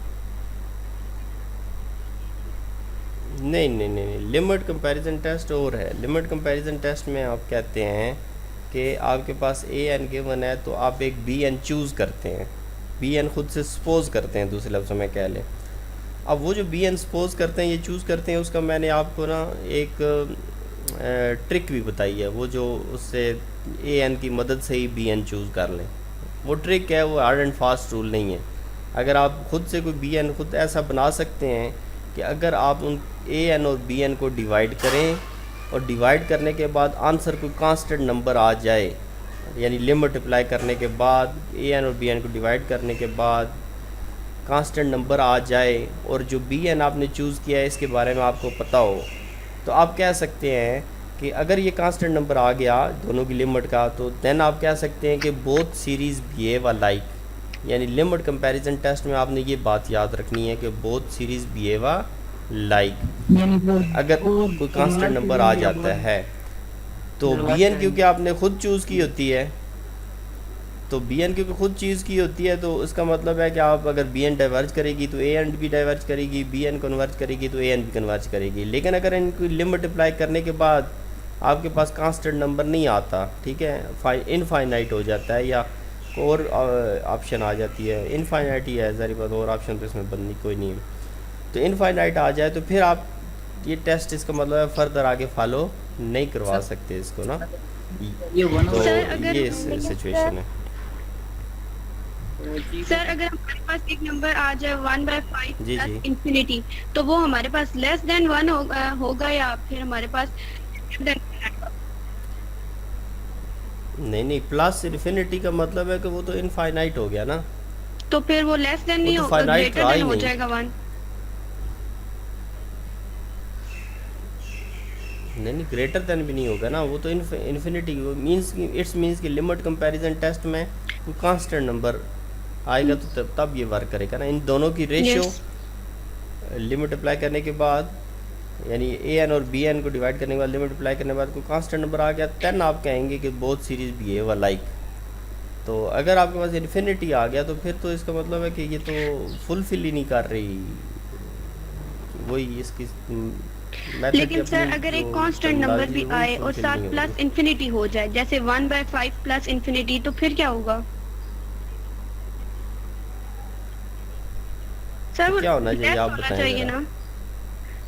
नहीं नहीं नहीं नहीं, लिमिट कंपैरिजन टेस्ट और है। लिमिट कंपैरिजन टेस्ट में आप कहते हैं कि आपके पास ए एन गिवन है, तो आप एक बी एन चूज़ करते हैं, बी एन खुद से सपोज करते हैं, दूसरे लफ्ज़ों में कह लें। अब वो जो बी एन सपोज करते हैं, ये चूज़ करते हैं, उसका मैंने आपको ना एक ट्रिक भी बताई है, वो जो उससे ए एन की मदद से ही बी एन चूज़ कर लें। वो ट्रिक है, वो हार्ड एंड फास्ट रूल नहीं है। अगर आप खुद से कोई बी एन खुद ऐसा बना सकते हैं कि अगर आप उन ए एन और बी एन को डिवाइड करें और डिवाइड करने के बाद आंसर कोई कांस्टेंट नंबर आ जाए, यानी लिमिट अप्लाई करने के बाद ए एन और बी एन को डिवाइड करने के बाद कांस्टेंट नंबर आ जाए और जो बी एन आपने चूज़ किया है इसके बारे में आपको पता हो, तो आप कह सकते हैं कि अगर ये कांस्टेंट नंबर आ गया दोनों की लिमिट का, तो देन आप कह सकते हैं कि बोथ सीरीज़ बिहेव अलाइक। यानी लिमिट कंपैरिजन टेस्ट में आपने ये बात याद रखनी है कि बोथ सीरीज़ बिहेव लाइक। अगर कोई कांस्टेंट नंबर आ जाता है तो बी एन क्योंकि आपने खुद चूज़ की होती है, तो बी एन क्योंकि खुद चीज़ की होती है, तो इसका मतलब है कि आप अगर बी एन डाइवर्ज करेगी तो ए एन भी डाइवर्ज करेगी, बी एन कन्वर्ज करेगी तो ए एन भी कन्वर्ज करेगी। लेकिन अगर इनकी लिमिट अप्लाई करने के बाद आपके पास कांस्टेंट नंबर नहीं आता, ठीक है, इनफाइनाइट हो जाता है या और ऑप्शन आ जाती है, इनफाइनाइट ही है ज़ाहिर बात, और ऑप्शन तो इसमें बननी कोई नहीं है, तो इनफाइनाइट आ जाए तो फिर आप ये टेस्ट इसका मतलब है फर्दर आगे फॉलो नहीं करवा सकते इसको ना। तो ये सिचुएशन है। सर अगर हमारे पास एक नंबर आ जाए 1/5 जी, जी। प्लस इंफिनिटी, तो वो हमारे पास लेस देन 1 होगा या फिर हमारे पास नहीं, प्लस इन्फिनिटी का मतलब है कि वो तो इनफाइनाइट हो गया ना, तो फिर वो लेस देन नहीं तो होगा, finite ग्रेटर रहा ही देन हो नहीं। जाएगा 1। नहीं, ग्रेटर देन भी नहीं होगा ना, वो तो इन्फिनिटी मींस इट्स मींस कि लिमिट कंपैरिजन टेस्ट में कोई कांस्टेंट नंबर आएगा तो तब ये वर्क करेगा ना। इन दोनों की रेशियो लिमिट अप्लाई करने के बाद, यानी ए एन और बी एन को डिवाइड करने के बाद लिमिट अप्लाई करने के बाद कोई कांस्टेंट नंबर आ गया, देन आप कहेंगे कि बोथ सीरीज बिहेव अलाइक। तो अगर आपके पास इन्फिनिटी आ गया तो फिर तो इसका मतलब है कि ये तो फुलफिल ही नहीं कर रही वही इसकी मेथड। लेकिन सर अगर एक कांस्टेंट नंबर भी आए और साथ प्लस इंफिनिटी हो जाए, जैसे 1/5 प्लस इंफिनिटी, तो फिर क्या होगा सर? क्या होना चाहिए आप चाहिए बताएं ना,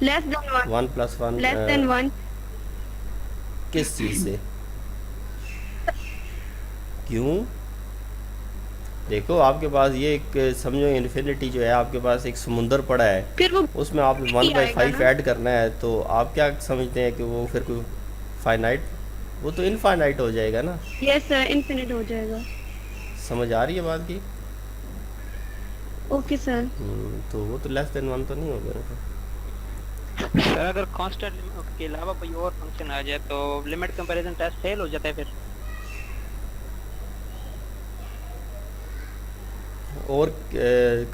लेस देन 1, 1 + 1 लेस देन 1। किस चीज़ से? क्यों? देखो आपके पास ये एक समझो इन्फिनिटी जो है आपके पास एक समुंदर पड़ा है, फिर वो उसमें आपने 1/5 ऐड करना है, तो आप क्या समझते हैं कि वो फिर कोई फाइनाइट, वो तो इनफाइनाइट हो जाएगा ना। यस सर, इनफिनिट हो जाएगा। समझ आ रही है बात की? Okay sir. तो वो तो लेस देन 1 तो नहीं होगा ना। सर अगर कांस्टेंट के अलावा कोई और फंक्शन आ जाए तो लिमिट कंपैरिजन टेस्ट फेल हो जाता है फिर? और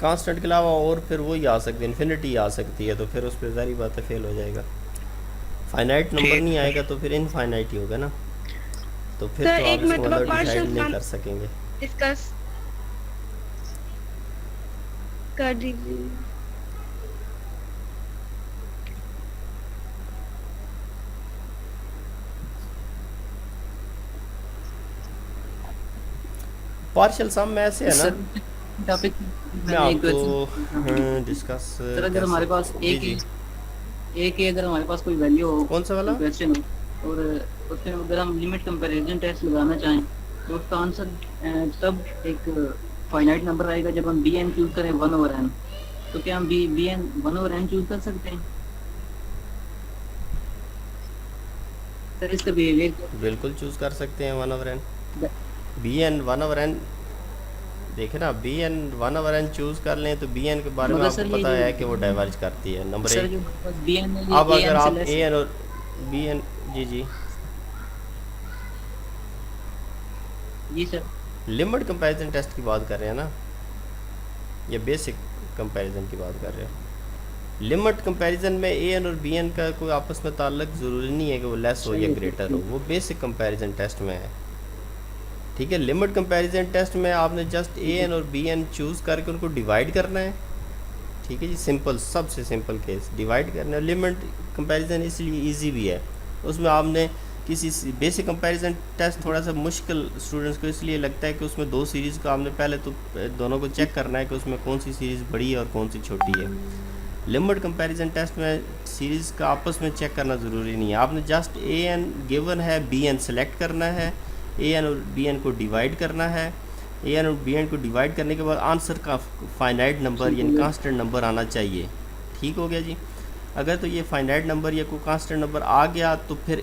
कांस्टेंट के अलावा और फिर वही आ सकती है, इन्फिनिटी आ सकती है, तो फिर उस पर ज़ाहिर बात है फेल हो जाएगा। फाइनाइट नंबर नहीं आएगा तो फिर इनफाइनाइट ही होगा ना, तो फिर तो आप इसको मतलब डिसाइड नहीं कर सकेंगे। डिस्कस कर दीजिए। पार्शियल सम में ऐसे है ना, टॉपिक मैं आपको डिस्कस सर अगर हमारे पास एक ही अगर हमारे पास कोई वैल्यू हो, कौन सा वाला क्वेश्चन हो, और उसमें अगर हम लिमिट कंपैरिजन टेस्ट लगाना चाहें तो उसका आंसर तब एक फाइनाइट नंबर आएगा जब हम bn चूज करें 1/n। तो क्या हम bn 1/n चूज कर सकते हैं सर? इसका बिहेवियर बिल्कुल चूज कर सकते हैं 1/n। bn 1/n देखे ना, bn 1/n चूज कर लें तो bn के बारे में आपको पता है कि वो डाइवर्ज करती है। नंबर 1 अब अगर आप an और bn जी सर लिमिट कंपैरिजन टेस्ट की बात कर रहे हैं ना, या बेसिक कंपैरिजन की बात कर रहे हैं? लिमिट कंपैरिजन में an और bn का कोई आपस में ताल्लुक ज़रूरी नहीं है कि वो लेस हो या ग्रेटर हो, वो बेसिक कंपैरिजन टेस्ट में है। ठीक है, लिमिट कंपैरिजन टेस्ट में आपने जस्ट an और bn चूज़ करके उनको डिवाइड करना है। ठीक है जी, सिंपल, सबसे सिंपल केस डिवाइड करना है। लिमिट कंपैरिजन इसलिए इजी भी है, उसमें आपने किसी बेसिक कंपैरिजन टेस्ट थोड़ा सा मुश्किल स्टूडेंट्स को इसलिए लगता है कि उसमें दो सीरीज़ का आपने पहले तो दोनों को चेक करना है कि उसमें कौन सी सीरीज़ बड़ी है और कौन सी छोटी है। लिमिट कंपैरिजन टेस्ट में सीरीज़ का आपस में चेक करना ज़रूरी नहीं है, आपने जस्ट an गिवन है, bn सेलेक्ट करना है, an और bn को डिवाइड करना है, ए एन और बी एन को डिवाइड करने के बाद आंसर का फाइनाइट नंबर यानी कांस्टेंट नंबर आना चाहिए। ठीक हो गया जी। अगर तो ये फाइनाइट नंबर या कोई कांस्टेंट नंबर आ गया तो फिर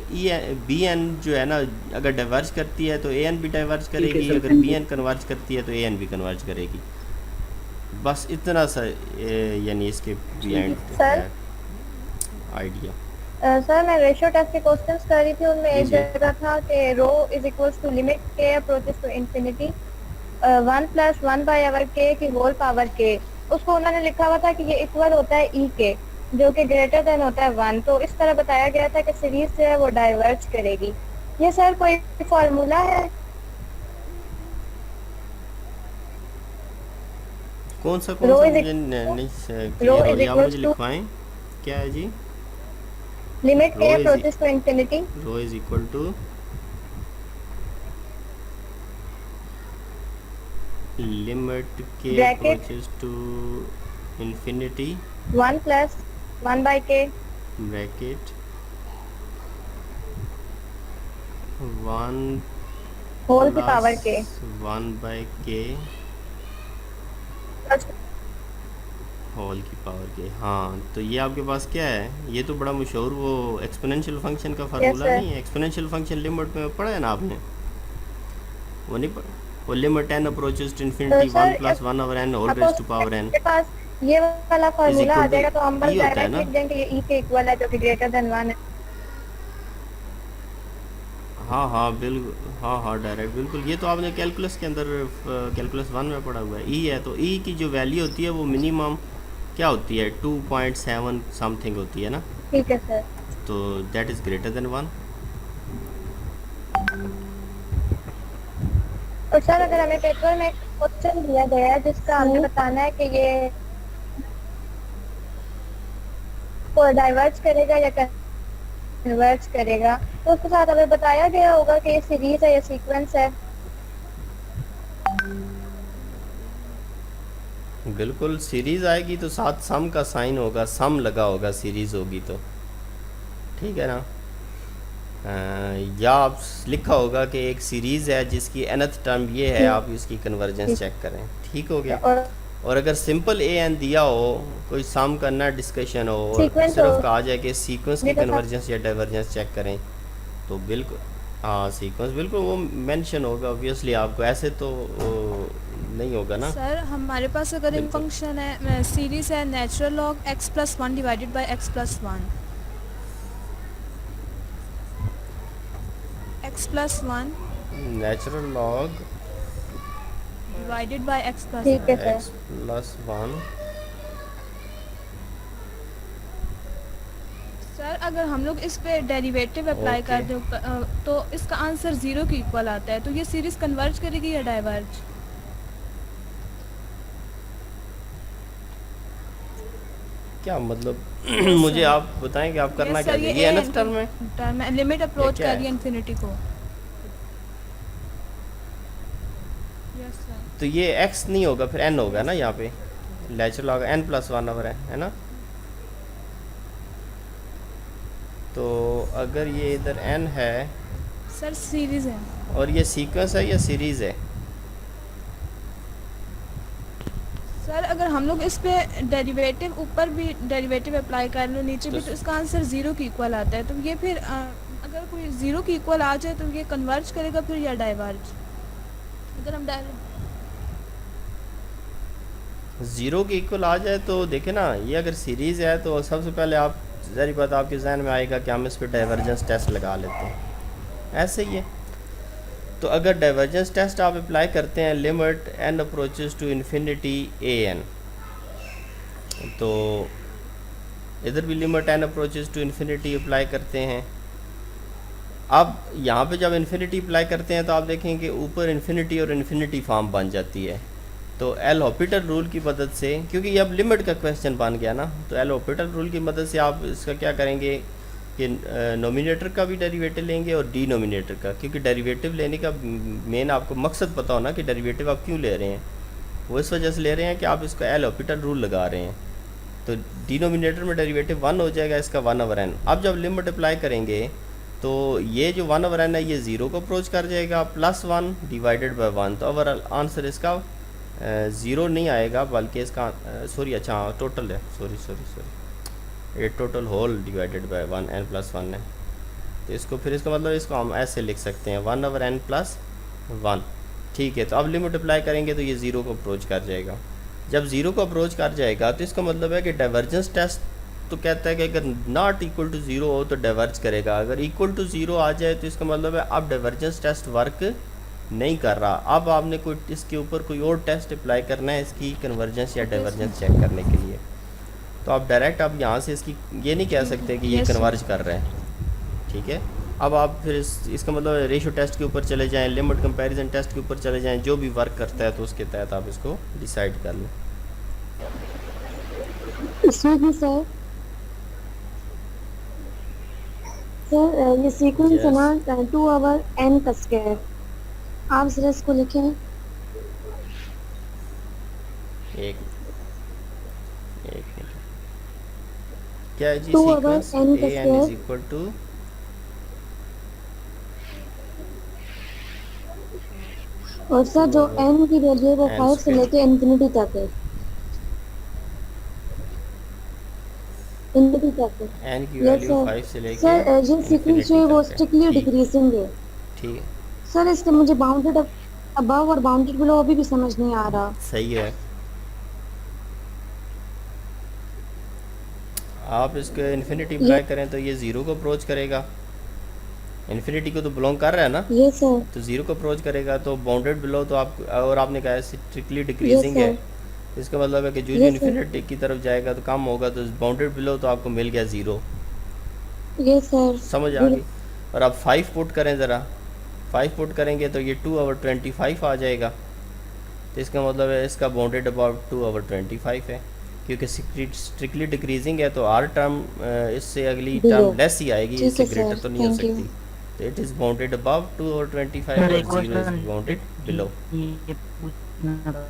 बी एन जो है ना, अगर डाइवर्ज करती है तो ए एन भी डाइवर्ज करेगी, अगर बी एन कन्वर्ज करती है तो ए एन भी कन्वर्ज करेगी। बस इतना सा यानी इसके सर आइडिया। सर मैं रेशियो टेस्ट के क्वेश्चंस कर रही थी, उनमें एक जगह था कि rho is equals to limit k approaches to infinity 1 + 1 by our k की होल पावर के, उसको उन्होंने लिखा हुआ था कि ये इक्वल होता है ई के जो कि ग्रेटर देन होता है 1। तो इस तरह बताया गया था कि सीरीज जो है वो डाइवर्ज करेगी। ये सर कोई फार्मूला है? कौन सा मुझे नहीं क्लियर हो रहा, मुझे लिखवाएं। क्या है जी? Limit k approaches to infinity, rho is equal to limit k approaches to infinity 1 + 1 by k bracket 1 whole की पावर के 1 बाय के होल की पावर के। हाँ, तो ये आपके पास क्या है? ये तो बड़ा मशहूर वो एक्सपोनेंशियल फंक्शन का फार्मूला नहीं है? एक्सपोनेंशियल फंक्शन लिमिट में पढ़ा है ना आपने? वो नहीं पढ़ा? वो limit n approaches to infinity 1 + 1 over n whole raise to power n के पास ये वाला फार्मूला आ जाएगा तो हम बस डायरेक्ट लिख देंगे ये e के इक्वल है जो कि ग्रेटर देन 1 है। हाँ बिल्कुल, हाँ डायरेक्ट बिल्कुल। ये तो आपने कैलकुलस के अंदर कैलकुलस 1 में पढ़ा हुआ है। ई है तो ई की जो वैल्यू होती है वो मिनिमम क्या होती है? 2.7 समथिंग होती है ना? ठीक है सर। तो दैट इज़ ग्रेटर देन 1। और सर अगर हमें पेपर में क्वेश्चन दिया गया है जिसका हमें बताना है कि ये को डाइवर्ज करेगा या कन्वर्ज करेगा, तो उसके साथ हमें बताया गया होगा कि ये सीरीज है या सीक्वेंस है। बिल्कुल, सीरीज आएगी तो साथ सम का साइन होगा, सम लगा होगा सीरीज होगी तो। ठीक है ना? या आप लिखा होगा कि एक सीरीज़ है जिसकी nth टर्म ये है, आप इसकी कन्वर्जेंस चेक करें। ठीक हो गया। और अगर सिंपल ए एन दिया हो, कोई सम का ना डिस्कशन हो, सिर्फ कहा जाए कि सीक्वेंस की कन्वर्जेंस या डाइवर्जेंस चेक करें, तो बिल्कुल हाँ सीक्वेंस बिल्कुल वो मेंशन होगा ऑब्वियसली आपको, ऐसे तो नहीं होगा ना सर। हमारे पास अगर एक फंक्शन है, सीरीज है natural log x + 1 divided bye x + 1, x + 1 natural log divided by x + 1 x + 1। Sir अगर हम लोग इस पे डेरिवेटिव अप्लाई कर दें तो इसका आंसर 0 के इक्वल आता है, तो ये सीरीज कन्वर्ज करेगी या डाइवर्ज? क्या मतलब मुझे आप बताएं कि आप करना क्या है? ये nth टर्म में लिमिट अप्रोच कर रही है इन्फिनिटी को। Yes sir. तो ये x नहीं होगा, फिर n होगा ना यहाँ पे, नेचुरल होगा n + 1 ओवर है ना? तो अगर ये इधर n है सर सीरीज है और ये सीक्वेंस है या सीरीज है? सर अगर हम लोग इस पे डेरिवेटिव ऊपर भी डेरिवेटिव अप्लाई कर लो नीचे भी, तो इसका आंसर 0 के इक्वल आता है। तो ये फिर अगर कोई 0 के इक्वल आ जाए तो ये कन्वर्ज करेगा फिर या डाइवर्ज? अगर हम 0 के इक्वल आ जाए तो देखे ना, ये अगर सीरीज़ है तो सबसे पहले आप ज़री बात आपके जहन में आएगा कि हम इस पर डाइवर्जेंस टेस्ट लगा लेते हैं, ऐसे ही है। तो अगर डाइवर्जेंस टेस्ट आप अप्लाई करते हैं limit n approaches to infinity an, तो इधर भी limit n approaches to infinity apply करते हैं। अब यहाँ पे जब इन्फिनिटी अप्लाई करते हैं तो आप देखें कि ऊपर इन्फिनिटी और इन्फिनिटी फॉर्म बन जाती है। तो एल हॉपिटल रूल की मदद से, क्योंकि ये अब लिमिट का क्वेश्चन बन गया ना, तो एल हॉपिटल रूल की मदद से आप इसका क्या करेंगे कि नोमिनेटर का भी डेरिवेटिव लेंगे और डिनोमिनेटर का, क्योंकि डेरिवेटिव लेने का मेन आपको मकसद पता हो ना कि डेरिवेटिव आप क्यों ले रहे हैं। वो इस वजह से ले रहे हैं कि आप इसका एल हॉपिटल रूल लगा रहे हैं। तो डिनोमिनेटर में डेरिवेटिव 1 हो जाएगा इसका 1/n। अब जब लिमिट अप्लाई करेंगे तो ये जो 1/n है ये 0 को अप्रोच कर जाएगा, +1 डिवाइडेड बाय 1, तो ओवरऑल आंसर इसका 0 नहीं आएगा बल्कि इसका सॉरी अच्छा टोटल है, सॉरी ये total whole divided by 1n + 1 है। तो इसको फिर इसका मतलब इसको हम ऐसे लिख सकते हैं 1/n + 1, ठीक है। तो अब लिमिट अप्लाई करेंगे तो ये 0 को अप्रोच कर जाएगा। जब 0 को अप्रोच कर जाएगा तो इसका मतलब है कि डाइवर्जेंस टेस्ट तो कहता है कि अगर नॉट इक्वल टू 0 हो तो डाइवर्ज करेगा, अगर इक्वल टू 0 आ जाए तो इसका मतलब है अब डाइवर्जेंस टेस्ट वर्क नहीं कर रहा। अब आपने कोई इसके ऊपर कोई और टेस्ट अप्लाई करना है इसकी कन्वर्जेंस या डाइवर्जेंस चेक करने के लिए। तो आप डायरेक्ट आप यहाँ से इसकी ये नहीं कह सकते कि ये कन्वर्ज कर रहे हैं, ठीक है। अब आप फिर इसका मतलब रेशियो टेस्ट के ऊपर चले जाएं, लिमिट कंपैरिजन टेस्ट के ऊपर चले जाएं, जो भी वर्क करता है तो उसके तहत आप इसको डिसाइड कर लें। सर ये सीक्वेंस है ना 2/n का स्क्वायर, आप जरा इसको लिखें। एक मिनट, क्या है जी 2/n सीक्वेंस का an स्क्वायर = और सर जो n की वैल्यू है वो n 5 से स्क्वायर लेके इन्फिनिटी तक है, इन्फिनिटी तक है। n की यस वैल्यू सर। 5 से लेके सर ये सीक्वेंस जो है वो तक है, स्ट्रिक्टली ठीक डिक्रीजिंग है। ठीक है, सर इसका मुझे बाउंडेड अबव और बाउंडेड बिलो अभी भी समझ नहीं आ रहा। सही है। आप इसको इन्फिनिटी अप्लाई करें तो ये 0 को अप्रोच करेगा, इन्फिनिटी को तो बिलोंग कर रहा है ना, ये सर तो 0 को अप्रोच करेगा। तो बाउंडेड बिलो तो आप और आपने कहा है स्ट्रिक्टली ये डिक्रीजिंग है, सर इसका मतलब है कि जो ये सर इन्फिनिटी की तरफ जाएगा तो कम होगा, तो बाउंडेड बिलो तो आपको मिल गया 0, ये सर समझ आ गई। और अब 5 पुट करें ज़रा, 5 पुट करेंगे तो ये 2/25 आ जाएगा, तो इसका मतलब है इसका बाउंडेड अबाउट 2/25 है, क्योंकि स्ट्रिक्टली डिक्रीजिंग है तो हर टर्म इससे अगली बिलो, टर्म लेस ही आएगी, ठीक इससे है ग्रेटर सर, तो नहीं हो थैंक यू। सकती। तो it is bounded above 2/25 sir और एक 0 इज़ क्वेश्चन बाउंडेड बिलो, ये पूछना था।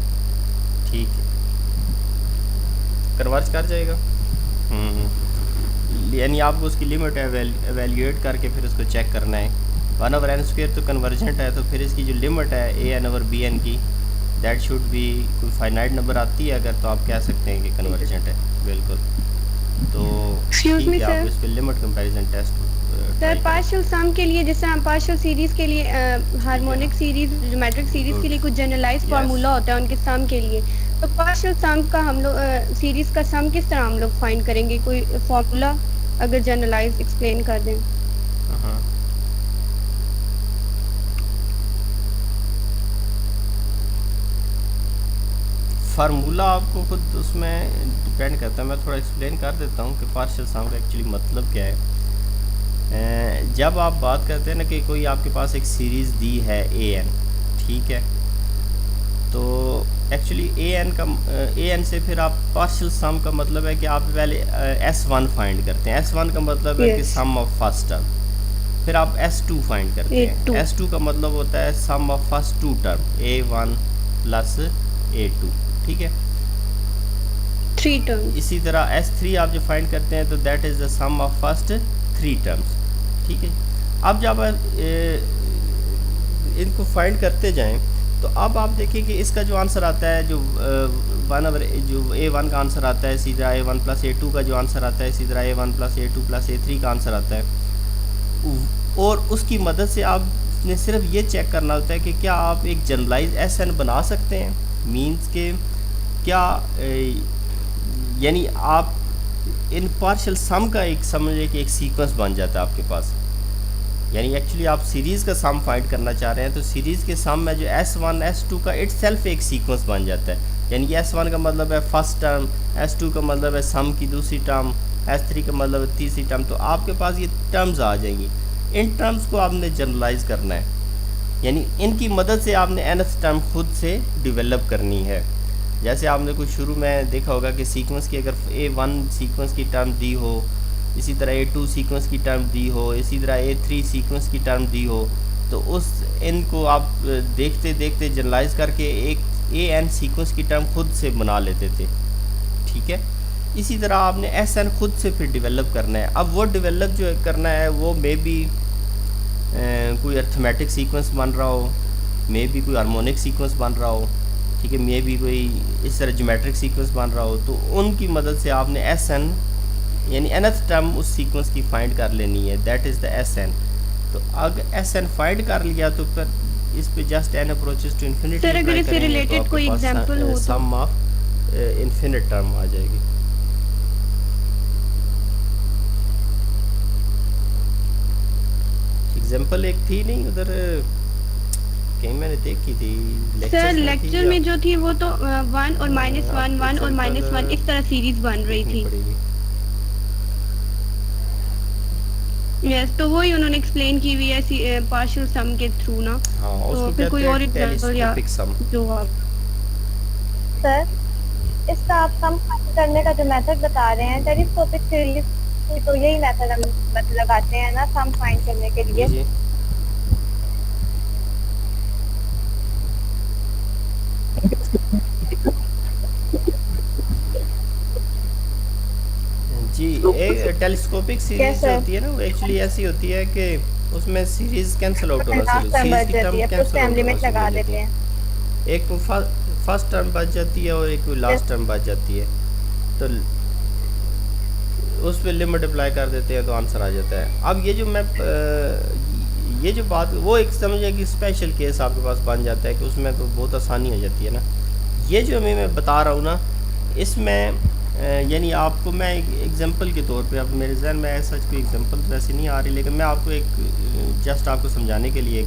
ठीक है, कन्वर्ज कर जाएगा। यानी आपको उसकी लिमिट एवेल्यूएट करके फिर उसको चेक करना है। 1/n² तो कन्वर्जेंट है, तो फिर इसकी जो लिमिट है an/bn की दैट शुड बी कोई फाइनाइट नंबर आती है अगर, तो आप कह सकते हैं कि कन्वर्जेंट है, बिल्कुल। तो एक्सक्यूज ठीक मी है, आप सर, इस पर limit comparison test sir partial sum के लिए जैसे हम पार्शियल सीरीज के लिए हार्मोनिक सीरीज ज्योमेट्रिक सीरीज के लिए कुछ जनरलाइज फार्मूला होता है उनके सम के लिए, तो पार्शियल सम का हम लोग सीरीज का सम किस तरह हम लोग फाइंड करेंगे, कोई फार्मूला अगर जनरलाइज एक्सप्लेन कर दें। हाँ, फार्मूला आपको खुद उसमें डिपेंड करता है, मैं थोड़ा एक्सप्लेन कर देता हूँ कि पार्शियल सम का एक्चुअली मतलब क्या है। जब आप बात करते हैं ना कि कोई आपके पास एक सीरीज़ दी है an, ठीक है, तो एक्चुअली an से फिर आप पार्शियल सम का मतलब है कि आप पहले s1 फाइंड करते हैं, s1 का मतलब है कि सम ऑफ फर्स्ट टर्म, फिर आप s2 फाइंड करते हैं, s2 का मतलब होता है sum of first two term a1 + a2, ठीक है। 3 टर्म्स। इसी तरह s3 आप जो फाइंड करते हैं तो that is the sum of first 3 terms, ठीक है। अब जब इनको फाइंड करते जाएं तो अब आप देखिए कि इसका जो आंसर आता है जो जो a1 का आंसर आता है, इसी तरह a1 + a2 का जो आंसर आता है, इसी तरह a1 + a2 + a3 का आंसर आता है, और उसकी मदद से आपने सिर्फ ये चेक करना होता है कि क्या आप एक जनरलाइज SN बना सकते हैं, मींस के क्या यानी आप इन पार्शियल सम का एक समझिए कि एक सीक्वेंस बन जाता है आपके पास। यानी एक्चुअली आप सीरीज़ का सम फाइंड करना चाह रहे हैं तो सीरीज़ के सम में जो S1 S2 का इटसेल्फ एक सीक्वेंस बन जाता है। यानी S1 का मतलब है फर्स्ट टर्म, S2 का मतलब है सम की दूसरी टर्म, S3 का मतलब है तीसरी टर्म, तो आपके पास ये टर्म्स आ जाएंगी। इन टर्म्स को आपने जनरलाइज करना है, यानी इनकी मदद से आपने nth टर्म खुद से डिवेलप करनी है। जैसे आपने कुछ शुरू में देखा होगा कि सीक्वेंस की अगर a1 सीक्वेंस की टर्म दी हो, इसी तरह a2 सीक्वेंस की टर्म दी हो, इसी तरह a3 सीक्वेंस की टर्म दी हो, तो उस इनको आप देखते देखते जनरलाइज करके एक an सीक्वेंस की टर्म खुद से बना लेते थे, ठीक है। इसी तरह आपने SN खुद से फिर डेवलप करना है। अब वो डेवलप जो करना है वो मे बी कोई अर्थमेटिक सीक्वेंस बन रहा हो, मे भी कोई हार्मोनिक सीक्वेंस बन रहा हो, ठीक है, मे भी कोई इस तरह ज्योमेट्रिक सीक्वेंस बन रहा हो, तो उनकी मदद से आपने एस एन यानी nth टर्म उस सीक्वेंस की फाइंड कर लेनी है, that is the S N. तो अगर एस एन फाइंड कर लिया तो फिर इस पे just N approaches to infinity sir अगर इससे रिलेटेड कोई एग्जांपल हो तो सम ऑफ इन्फिनिट टर्म आ जाएगी। एग्जांपल एक थी नहीं उधर कहीं मैंने देखी थी सर लेक्चर में जो थी वो तो 1 और -1 1 और -1 इस तरह सीरीज बन रही थी। यस तो वही उन्होंने एक्सप्लेन की हुई है पार्शियल सम के थ्रू ना। हाँ, तो फिर कोई और एग्जांपल या जो आप सर इसका आप सम करने का जो मेथड बता रहे हैं टेलीस्कोपिक सीरीज तो यही मेथड हम लगाते हैं ना सम फाइंड करने के लिए। जी जी एक टेलीस्कोपिक सीरीज जो होती है ना वो एक्चुअली ऐसी होती है कि उसमें सीरीज कैंसिल आउट होना सीरीज की टर्म कैंसिल आउट लिमिट लगा देते हैं। एक फर्स्ट टर्म बच जाती है और एक लास्ट टर्म बच जाती है, तो उस पे लिमिट अप्लाई कर देते हैं तो आंसर आ जाता है। अब ये जो बात वो एक समझिए कि स्पेशल केस आपके पास बन जाता है कि उसमें तो बहुत आसानी हो जाती है ना। ये जो मैं बता रहा हूँ ना इसमें यानी आपको मैं एक एग्जांपल के तौर पे, अब मेरे जहन में ऐसा कोई एग्जांपल वैसे नहीं आ रही, लेकिन मैं आपको एक जस्ट आपको समझाने के लिए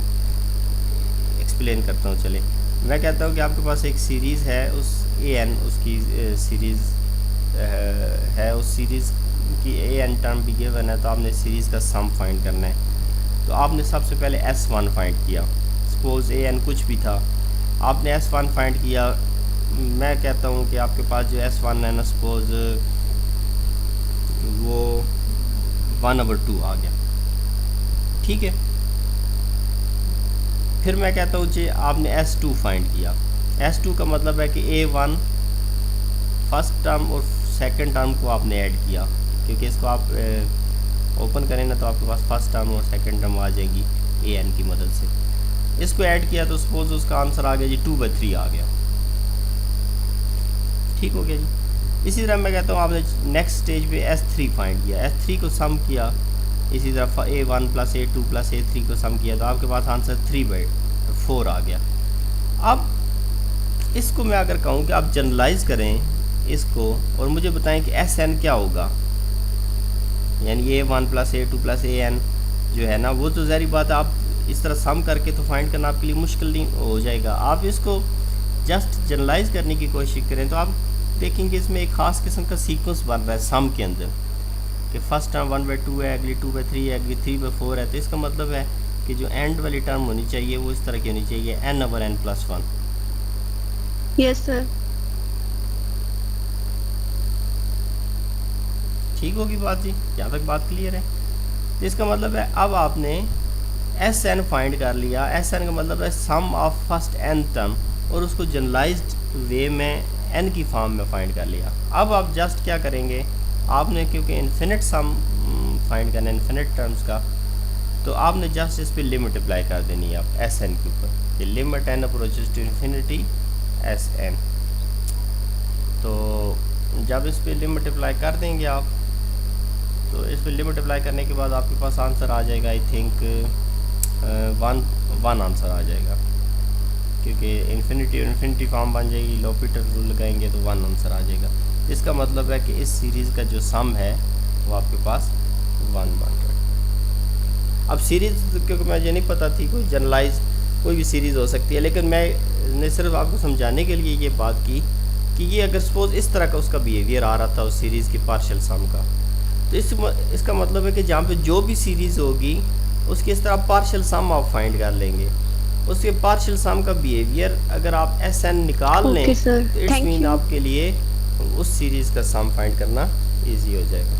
एक्सप्लेन करता हूँ। चले मैं कहता हूँ कि आपके पास एक सीरीज़ है, उस an उसकी सीरीज़ है, उस सीरीज़ की an टर्म भी गिवन है, तो आपने सीरीज़ का सम फाइंड करना है। तो आपने सबसे पहले s1 फाइंड किया, सपोज an कुछ भी था, आपने s1 फाइंड किया। मैं कहता हूँ कि आपके पास जो s1 है ना सपोज वो 1/2 आ गया, ठीक है। फिर मैं कहता हूँ जी आपने s2 फाइंड किया। s2 का मतलब है कि a1 फर्स्ट टर्म और सेकंड टर्म को आपने ऐड किया, क्योंकि इसको आप ओपन करें ना तो आपके पास फर्स्ट टर्म और सेकंड टर्म आ जाएगी an की मदद से। इसको ऐड किया तो सपोज उसका आंसर आ गया जी 2/3 आ गया, ठीक हो गया जी। इसी तरह मैं कहता हूँ आपने नेक्स्ट स्टेज पे s3 फाइंड किया, s3 को सम किया, इसी तरह a1 + a2 + a3 को सम किया तो आपके पास आंसर 3/4 आ गया। अब इसको मैं अगर कहूँ कि आप जनरलाइज करें इसको और मुझे बताएं कि sn क्या होगा, यानी a1 + a2 + an जो है ना वो तो ज़ाहिर बात आप इस तरह सम करके तो फाइंड करना आपके लिए मुश्किल नहीं हो जाएगा। आप इसको जस्ट जनरलाइज करने की कोशिश करें तो आप देखेंगे इसमें एक ख़ास किस्म का सीक्वेंस बन रहा है सम के अंदर, कि फर्स्ट टर्म 1/2 है, अगली 2/3 है, अगली 3/4 है। तो इसका मतलब है कि जो एंड वाली टर्म होनी चाहिए वो इस तरह की होनी चाहिए n/n+1। यस सर, ठीक होगी बात जी, यहाँ तक बात क्लियर है। तो इसका मतलब है अब आपने sn फाइंड कर लिया, sn का मतलब है sum of first n term, और उसको जनरलाइज्ड वे में n की फॉर्म में फाइंड कर लिया। अब आप जस्ट क्या करेंगे, आपने क्योंकि इन्फिनिट सम फाइंड करना है इन्फिनिट टर्म्स का, तो आपने जस्ट इस पे लिमिट अप्लाई कर देनी है आप sn के ऊपर, कि limit n approaches to infinity sn। तो जब इस पे लिमिट अप्लाई कर देंगे आप, तो इस पे लिमिट अप्लाई करने के बाद आपके पास आंसर आ जाएगा, आई थिंक 1 आंसर आ जाएगा, क्योंकि इन्फिनिटी फॉर्म बन जाएगी, लोपिटर रूल लगाएंगे तो 1 आंसर आ जाएगा। इसका मतलब है कि इस सीरीज़ का जो सम है वो आपके पास 1 बन रहा है। अब सीरीज़ क्योंकि मुझे नहीं पता थी, कोई जनरलाइज कोई भी सीरीज़ हो सकती है, लेकिन मैंने सिर्फ आपको समझाने के लिए ये बात की कि ये अगर सपोज इस तरह का उसका बिहेवियर आ रहा था उस सीरीज़ की पार्शियल सम का, तो इसका मतलब है कि जहाँ पे जो भी सीरीज़ होगी उसकी इस तरह पार्शियल सम आप फाइंड कर लेंगे। उसके पार्शियल सम का बिहेवियर अगर आप sn निकाल लें तो इट्स मीन आपके लिए उस सीरीज़ का सम फाइंड करना इजी हो जाएगा।